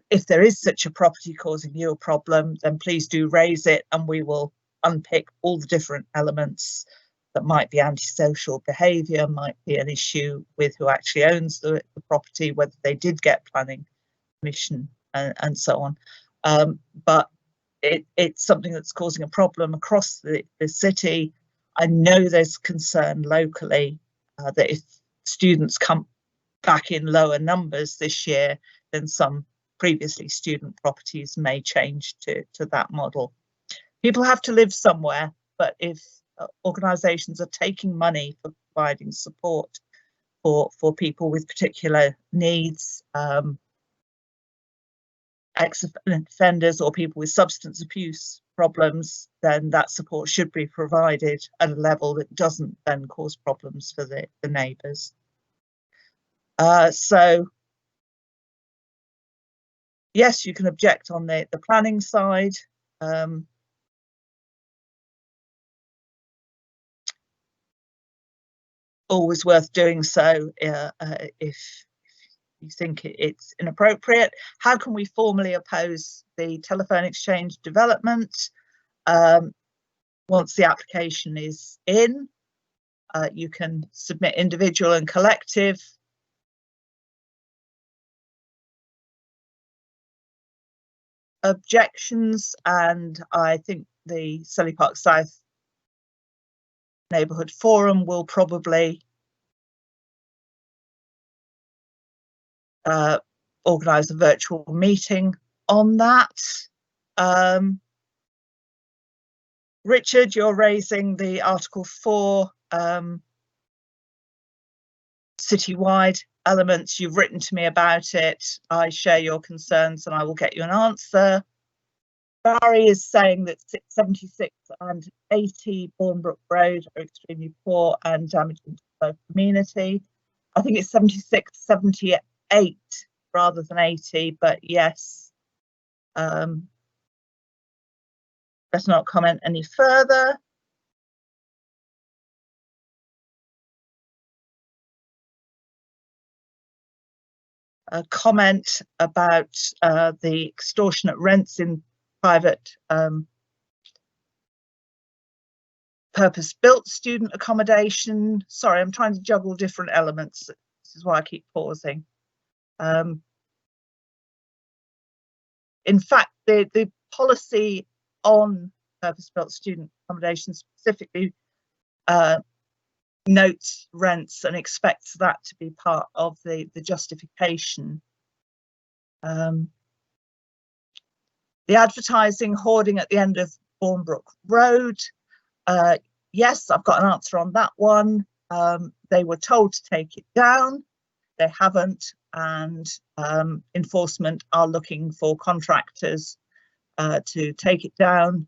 If there is such a property causing you a problem, then please do raise it, and we will unpick all the different elements that might be antisocial behaviour, might be an issue with who actually owns the property, whether they did get planning permission, and so on. But it's something that's causing a problem across the city. I know there's concern locally that if students come back in lower numbers this year, then some previously student properties may change to that model. People have to live somewhere, but if organisations are taking money for providing support for people with particular needs, ex-offenders or people with substance abuse problems, then that support should be provided at a level that doesn't then cause problems for the neighbours. So yes, you can object on the planning side. Always worth doing so if you think it's inappropriate. How can we formally oppose the telephone exchange development? Once the application is in, you can submit individual and collective objections, and I think the Selly Park South Neighbourhood Forum will probably organise a virtual meeting on that. Richard, you're raising the Article 4 citywide elements. You've written to me about it. I share your concerns and I will get you an answer. Barry is saying that 76 and 80 Bournbrook Road are extremely poor and damaging to the community. I think it's 76, 78 rather than 80, but yes. Let's not comment any further. A comment about the extortionate rents in private purpose-built student accommodation. Sorry, I'm trying to juggle different elements. This is why I keep pausing. In fact, the policy on purpose-built student accommodation specifically notes rents and expects that to be part of the justification. The advertising hoarding at the end of Bournbrook Road. Yes, I've got an answer on that one. They were told to take it down. They haven't, and enforcement are looking for contractors to take it down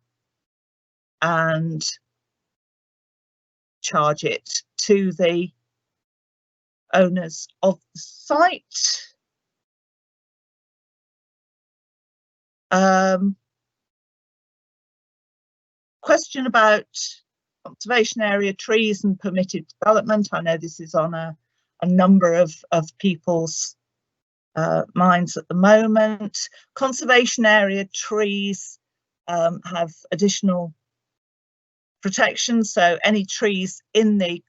and charge it to the owners of the site. Question about conservation area, trees and permitted development. I know this is on a number of people's minds at the moment. Conservation area trees have additional protection, so any trees in the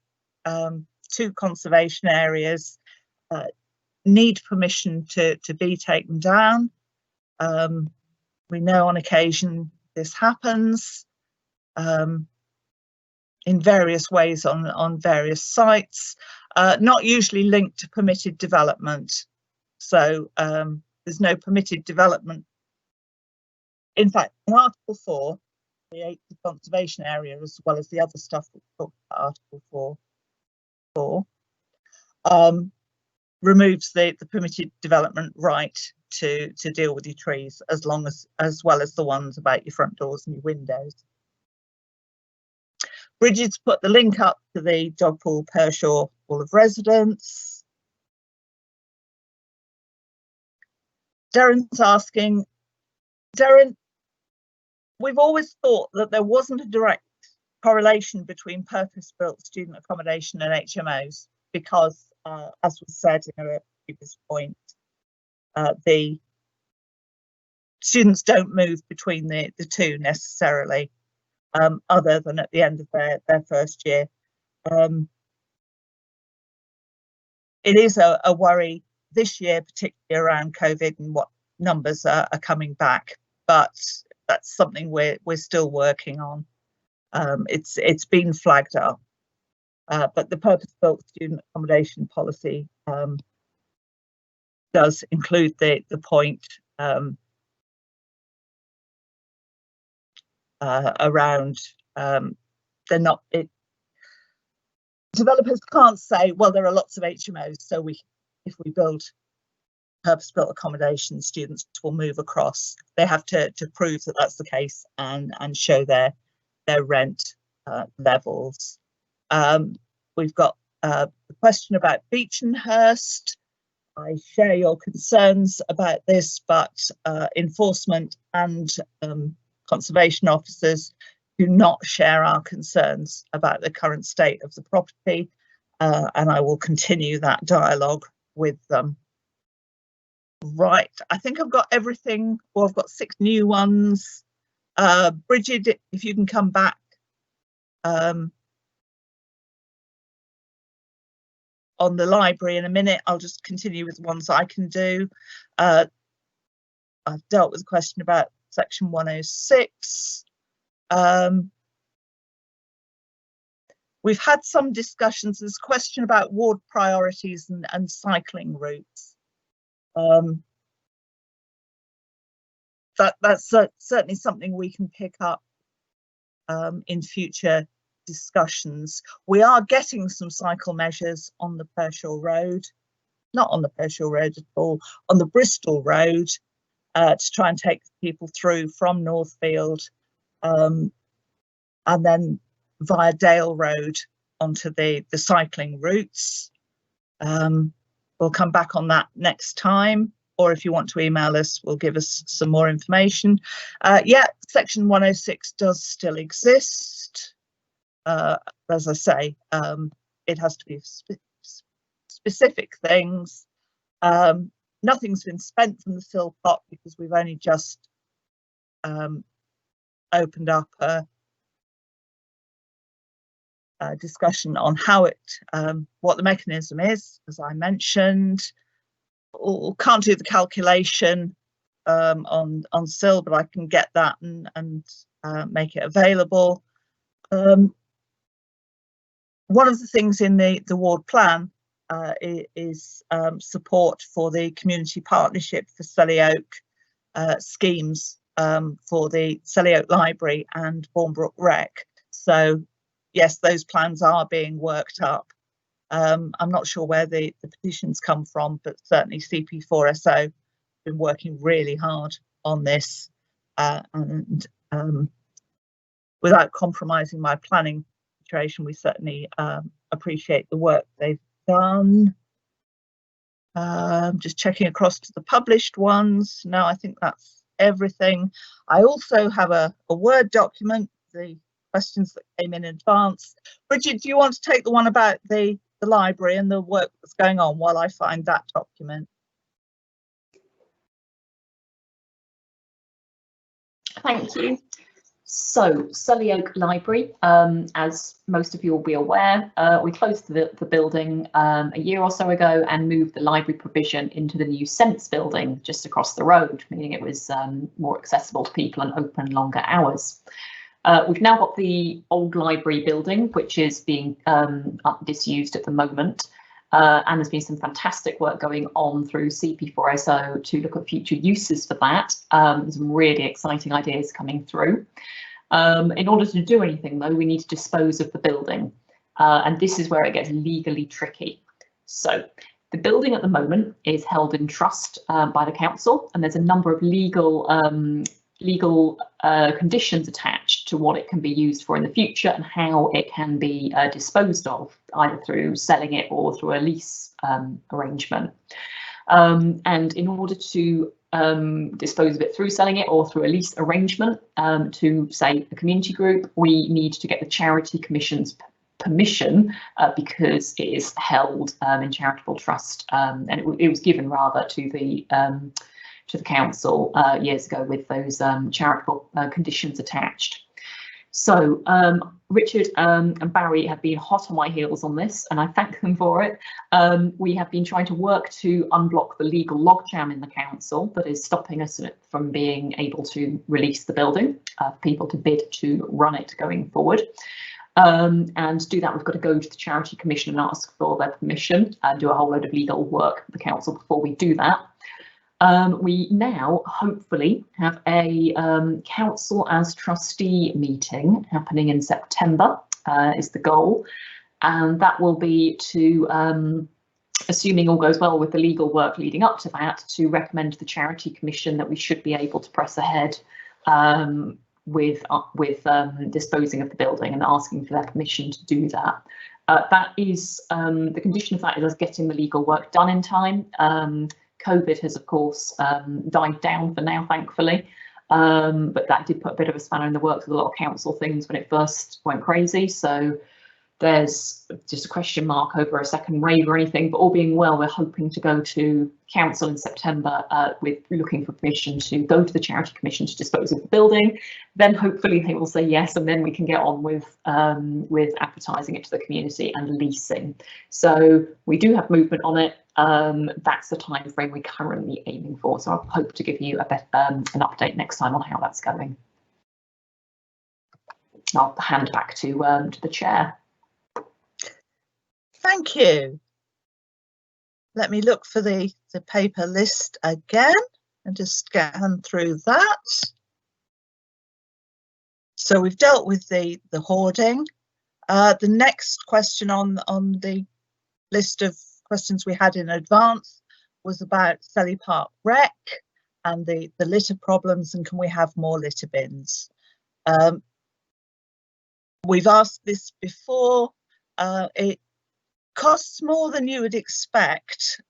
two conservation areas need permission to be taken down. We know on occasion this happens in various ways on various sites, not usually linked to permitted development. So there's no permitted development. In fact, in Article 4, create the conservation area as well as the other stuff that we talked about, Article 4, removes the permitted development right to deal with your trees as well as the ones about your front doors and your windows. Bridget's put the link up to the Dogpool Pershore Hall of Residence. Darren's asking, Darren, we've always thought that there wasn't a direct correlation between purpose-built student accommodation and HMOs because, as was said in a previous point, the students don't move between the two necessarily, other than at the end of their first year. It is a worry this year, particularly around COVID and what numbers are coming back, but that's something we're still working on. It's been flagged up, but the purpose-built student accommodation policy does include the point around they're not. Developers can't say, well, there are lots of HMOs, so if we build purpose-built accommodation, students will move across. They have to prove that that's the case and show their rent levels. We've got the question about Beechenhurst. I share your concerns about this, but enforcement and conservation officers do not share our concerns about the current state of the property, and I will continue that dialogue with them. Right, I think I've got everything, or I've got 6 new ones. Bridget, if you can come back. On the library in a minute, I'll just continue with the ones I can do. I've dealt with the question about section 106. We've had some discussions. There's a question about ward priorities and cycling routes. That's certainly something we can pick up in future discussions. We are getting some cycle measures on the Pershore Road, not on the Pershore Road at all, on the Bristol Road. to try and take people through from Northfield and then via Dale Road onto the cycling routes. We'll come back on that next time, or if you want to email us, we'll give us some more information. Yeah, section 106 does still exist. As I say, it has to be specific things. Nothing's been spent from the sill pot because we've only just opened up a discussion on how it, what the mechanism is, as I mentioned. Can't do the calculation on sill, but I can get that and make it available. One of the things in the ward plan is support for the community partnership for Selly Oak schemes for the Selly Oak Library and Bournbrook Rec. So yes, those plans are being worked up. I'm not sure where the petitions come from, but certainly CP4SO have been working really hard on this, and without compromising my planning situation, we certainly appreciate the work they've done. Just checking across to the published ones. No, I think that's everything. I also have a Word document, the questions that came in advance. Bridget, do you want to take the one about the library and the work that's going on while I find that document? Thank you. So, Selly Oak Library, as most of you will be aware, we closed the building a year or so ago and moved the library provision into the new Sense building just across the road, meaning it was more accessible to people and open longer hours. We've now got the old library building, which is being disused at the moment, and there's been some fantastic work going on through CP4SO to look at future uses for that. Some really exciting ideas coming through. In order to do anything, though, we need to dispose of the building, and this is where it gets legally tricky. So the building at the moment is held in trust by the council, and there's a number of legal conditions attached to what it can be used for in the future and how it can be disposed of, either through selling it or through a lease arrangement. And in order to dispose of it through selling it or through a lease arrangement to, say, a community group, we need to get the Charity Commission's permission because it is held in charitable trust, and it was given rather to the council years ago with those charitable conditions attached. So Richard and Barry have been hot on my heels on this, and I thank them for it. We have been trying to work to unblock the legal logjam in the council that is stopping us from being able to release the building, people to bid to run it going forward. And to do that, we've got to go to the Charity Commission and ask for their permission and do a whole load of legal work for the council before we do that. We now hopefully have a council as trustee meeting happening in September is the goal, and that will be to, assuming all goes well with the legal work leading up to that, to recommend to the Charity Commission that we should be able to press ahead with disposing of the building and asking for their permission to do that. That is the condition of that is us getting the legal work done in time. COVID has, of course, died down for now, thankfully, but that did put a bit of a spanner in the works with a lot of council things when it first went crazy. So there's just a question mark over a second wave or anything, but all being well, we're hoping to go to council in September with looking for permission to go to the Charity Commission to dispose of the building. Then hopefully they will say yes, and then we can get on with advertising it to the community and leasing. So we do have movement on it. That's the time frame we're currently aiming for. So I hope to give you an update next time on how that's going. I'll hand back to the chair. Thank you. Let me look for the paper list again and just scan through that. So we've dealt with the hoarding. The next question on the list of questions we had in advance was about Selly Park Rec and the litter problems, and can we have more litter bins? We've asked this before. It costs more than you would expect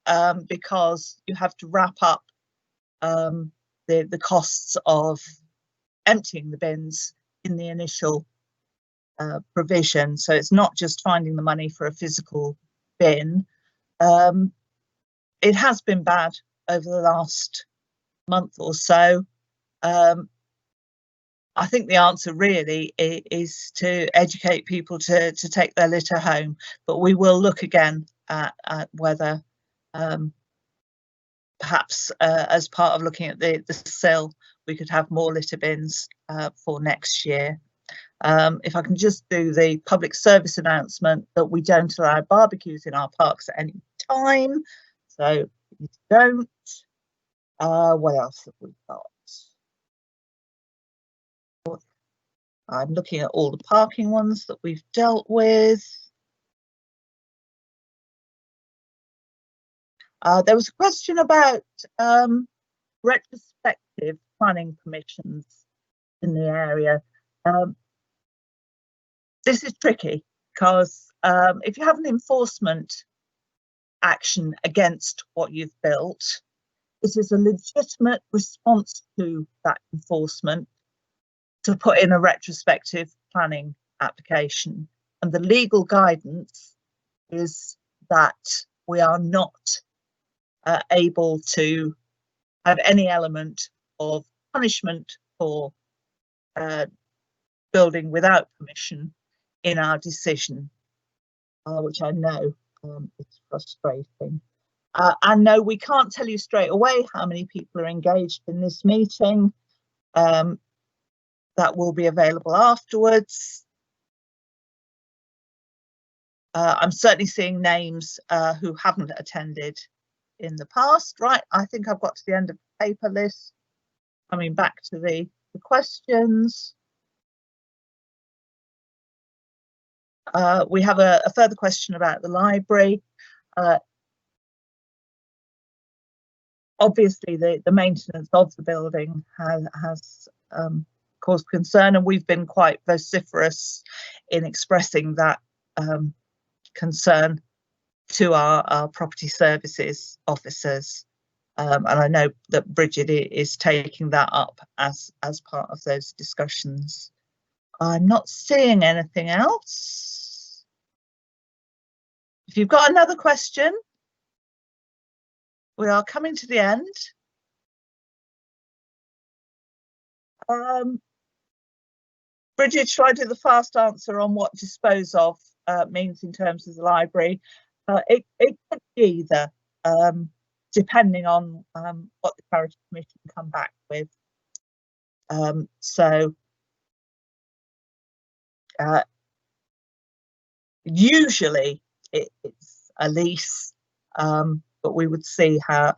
because you have to wrap up the costs of emptying the bins in the initial provision. So it's not just finding the money for a physical bin. It has been bad over the last month or so. I think the answer really is to educate people to take their litter home, but we will look again at whether perhaps as part of looking at the SIL, we could have more litter bins for next year. If I can just do the public service announcement that we don't allow barbecues in our parks at any time, so we don't. What else have we got? I'm looking at all the parking ones that we've dealt with. There was a question about retrospective planning permissions in the area. This is tricky because if you have an enforcement action against what you've built, this is a legitimate response to that enforcement to put in a retrospective planning application. And the legal guidance is that we are not able to have any element of punishment for building without permission in our decision, which I know is frustrating. And no, we can't tell you straight away how many people are engaged in this meeting. That will be available afterwards. I'm certainly seeing names who haven't attended in the past. Right, I think I've got to the end of the paper list. Coming back to the questions. We have a further question about the library. Obviously, the maintenance of the building has caused concern, and we've been quite vociferous in expressing that concern to our property services officers, and I know that Bridget is taking that up as part of those discussions. I'm not seeing anything else. If you've got another question, we are coming to the end. Bridget, should I do the fast answer on what dispose of means in terms of the library? It could be either, depending on what the Charity Commission come back with. Usually it's a lease, but we would see how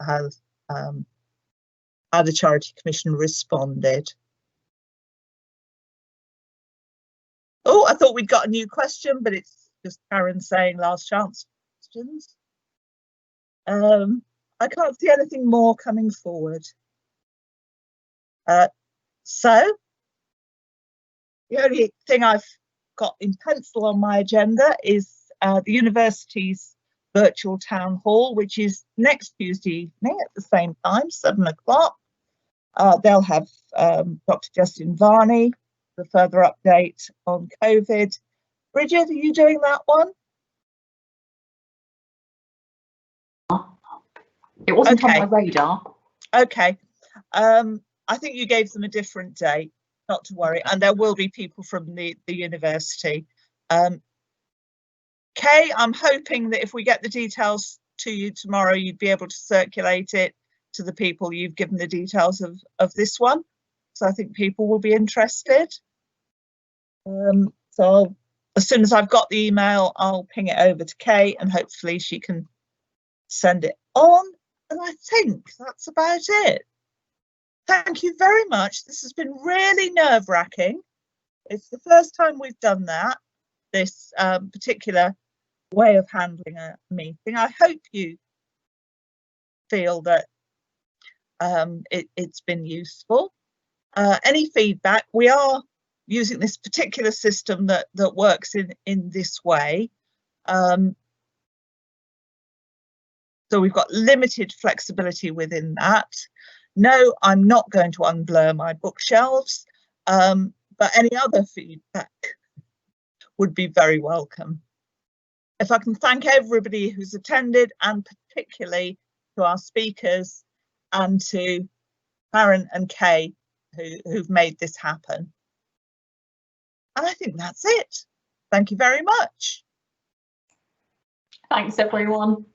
the Charity Commission responded. Oh, I thought we'd got a new question, but it's just Karen saying last chance questions. I can't see anything more coming forward. So the only thing I've got in pencil on my agenda is the university's virtual town hall, which is next Tuesday evening at the same time, 7 o'clock. They'll have Dr. Justin Varney, the further update on COVID. Bridget, are you doing that one? It wasn't on my radar. Okay. I think you gave them a different date, not to worry. And there will be people from the university. Kay, I'm hoping that if we get the details to you tomorrow, you'd be able to circulate it to the people you've given the details of this one. So I think people will be interested. So as soon as I've got the email, I'll ping it over to Kay and hopefully she can send it on. And I think that's about it. Thank you very much. This has been really nerve-wracking. It's the first time we've done that, this particular way of handling a meeting. I hope you feel that it's been useful. Any feedback? We are using this particular system that works in this way. So we've got limited flexibility within that. No, I'm not going to unblur my bookshelves, but any other feedback would be very welcome. If I can thank everybody who's attended, and particularly to our speakers and to Karen and Kay who've made this happen. And I think that's it. Thank you very much. Thanks, everyone.